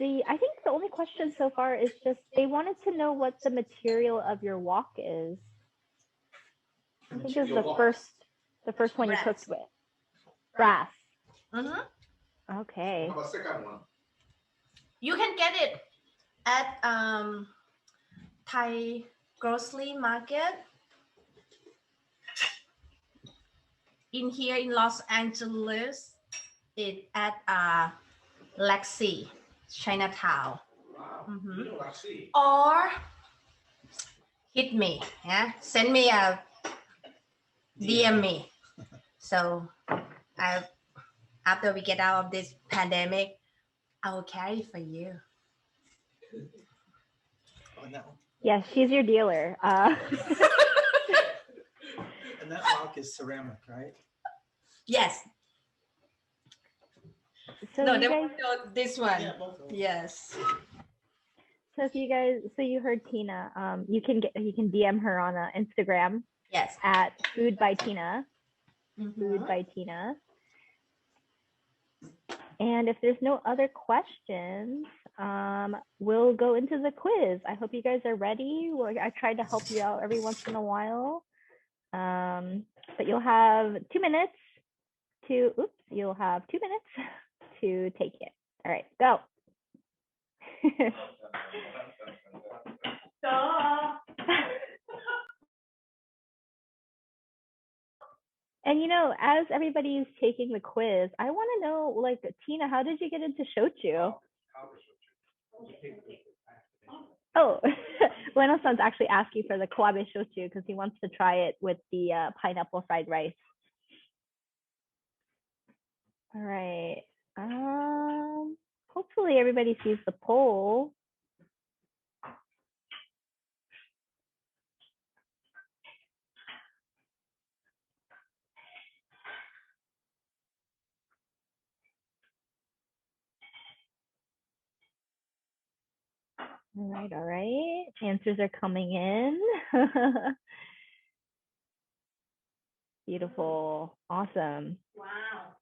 I think the only question so far is just they wanted to know what the material of your wok is. I think it was the first one you cooked with. Brass. Okay. How about the second one? You can get it at Thai grocery market in here in Los Angeles. It at Lexi, Chinatown. Wow. Or hit me, yeah. Send me a DM me. So after we get out of this pandemic, I will carry for you. Oh, no. Yes, she's your dealer. And that rock is ceramic, right? Yes. So No, you guys, this one. Yeah, both of them. Yes. so if you guys, so you heard Tina. You can DM her on Instagram Yes. at Food by Tina. Food by Tina. And if there's no other questions, we'll go into the quiz. I hope you guys are ready. I tried to help you out every once in a while. But you'll have 2 minutes to, you'll have 2 minutes to take it. All right, go. And you know, as everybody is taking the quiz, I want to know, like, Tina, how did you get into Shouchu? Oh, Ueno-san's actually asking for the Kawabe Shochu because he wants to try it with the pineapple fried rice. All right. Hopefully everybody sees the poll. All right. Answers are coming in. Beautiful. Awesome. Wow.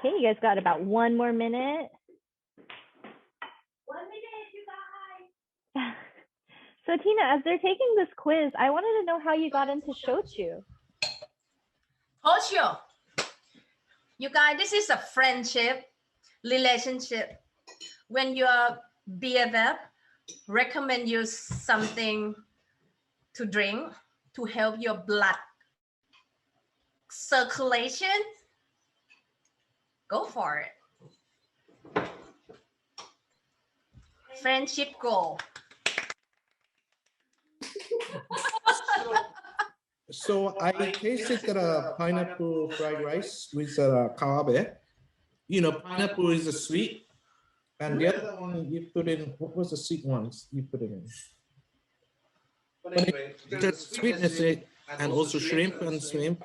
Okay, you guys got about 1 more minute. 1 minute. So Tina, as they're taking this quiz, I wanted to know how you got into Shouchu. Toshio, you guys, this is a friendship, relationship. When your BFF recommend you something to drink to help your blood circulation, go for it. Friendship goal. So I tasted the pineapple fried rice with kawabe. You know, pineapple is a sweet, and the other one you put in. What was the sweet ones you put it in? But anyway, the sweetness in it, and also shrimp and shrimp.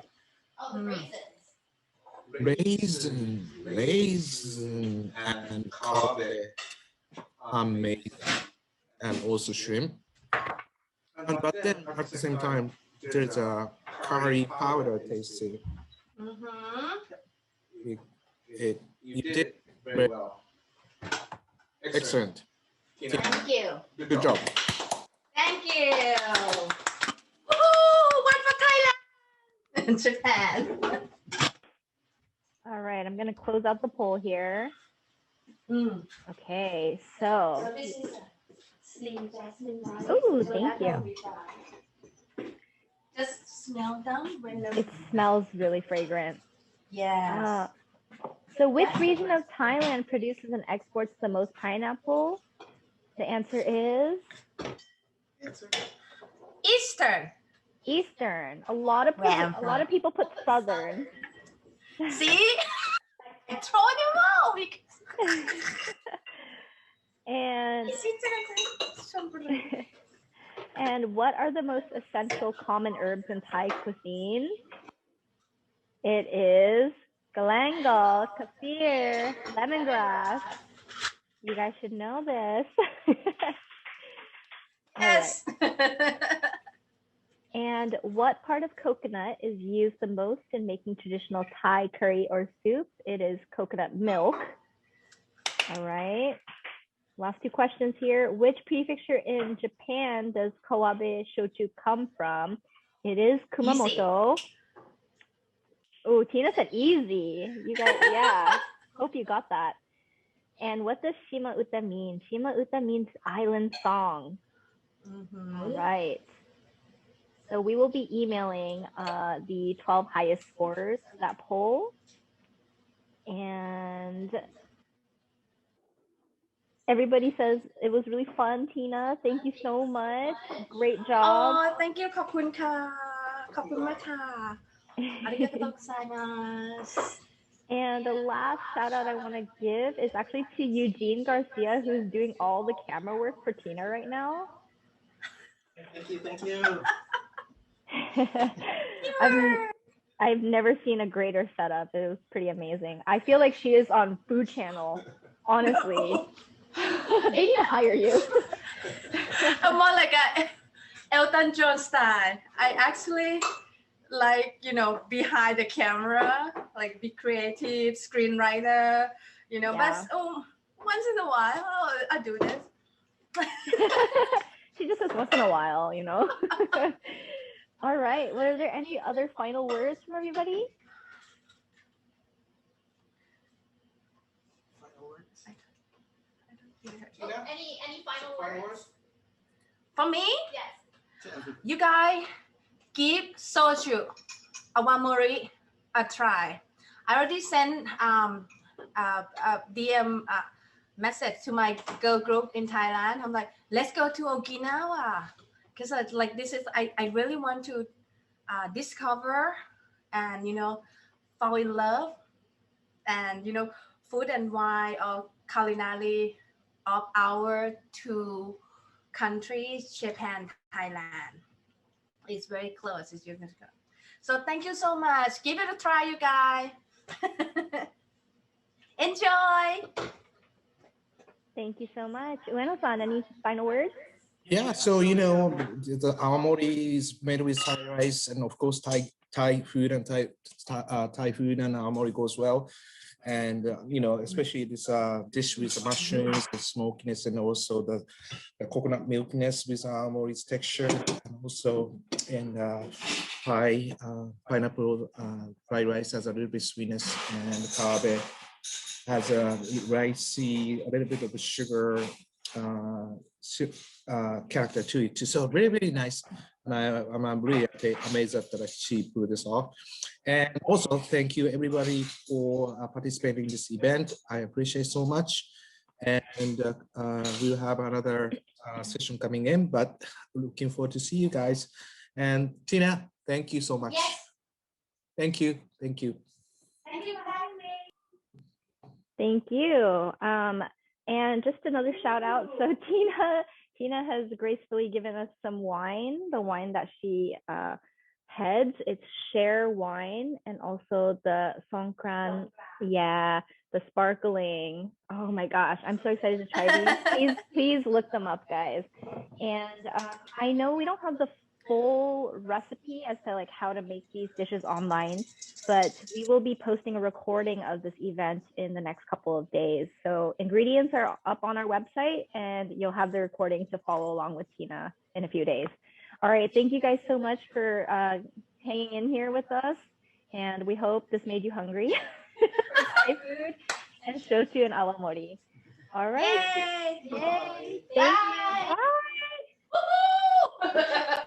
Raisin, and kawabe made, and also shrimp. But then at the same time, there's a curry powder tasting. You did very well. Excellent. Thank you. Good job. Thank you. Woohoo! One for Thailand and Japan. All right, I'm going to close out the poll here. Okay, so. This is slim jasmine rice. Oh, thank you. Just smell them when they're... It smells really fragrant. Yes. So which region of Thailand produces and exports the most pineapple? The answer is Eastern. Eastern. A lot of people put Southern. See? I told you all. And what are the most essential common herbs in Thai cuisine? It is Galangal, Kaffir, Lemongrass. You guys should know this. Yes. And what part of coconut is used the most in making traditional Thai curry or soup? It is coconut milk. All right. Last two questions here. Which prefecture in Japan does Kawabe Shochu come from? It is Kumamoto. Oh, Tina said easy. You guys, yeah. Hope you got that. And what does Shimauta mean? Shimauta means island song. All right. So we will be emailing the 12 highest scores to that poll. And everybody says it was really fun, Tina. Thank you so much. Great job. Oh, thank you. ขอบคุณค่ะ ขอบคุณมากค่ะ อาริกาโตไซมัส And the last shout out I want to give is actually to Eugene Garcia, who's doing all the camera work for Tina right now. Thank you. Thank you. I've never seen a greater setup. It was pretty amazing. I feel like she is on Food Channel, honestly. They need to hire you. I'm more like a Elton John style. I actually like, you know, behind the camera, like be creative, screenwriter, you know, but once in a while, I do this. She just says once in a while, you know. All right. Were there any other final words from everybody? Final words? Any final words? For me? Yes. You guys give Shouchu, Awamori a try. I already sent a DM message to my girl group in Thailand. I'm like, let's go to Okinawa. Because like this is, I really want to discover and, you know, fall in love and, you know, food and wine or culinary of our two countries, Japan, Thailand. It's very close. It's you're gonna go. So thank you so much. Give it a try, you guys. Enjoy. Thank you so much. Ueno-san, any final words? Yeah, so you know, the awamori is made with Thai rice, and of course Thai food and Thai food and awamori goes well. And you know, especially this dish with the mushrooms, the smokiness, and also the coconut milkiness with Awamori's texture, and also and pineapple fried rice has a little bit sweetness, and Kawabe has a ricey, a little bit of a sugar character to it too. So really, really nice. And I'm really amazed that she pulled this off. And also thank you everybody for participating in this event. I appreciate so much. And we'll have another session coming in, but looking forward to see you guys. And Tina, thank you so much. Yes. Thank you. Thank you. Thank you for having me. Thank you. And just another shout out. So Tina has gracefully given us some wine, the wine that she heads. It's Share Wine, and also the Songkran, the sparkling. Oh my gosh, I'm so excited to try these. Please look them up, guys. And I know we don't have the full recipe as to like how to make these dishes online, but we will be posting a recording of this event in the next couple of days. So ingredients are up on our website, and you'll have the recording to follow along with Tina in a few days. All right, thank you guys so much for hanging in here with us, and we hope this made you hungry for Thai food and Shouchu and Awamori. All right. Yay! Yay. Bye. Thank you. Bye. Woohoo!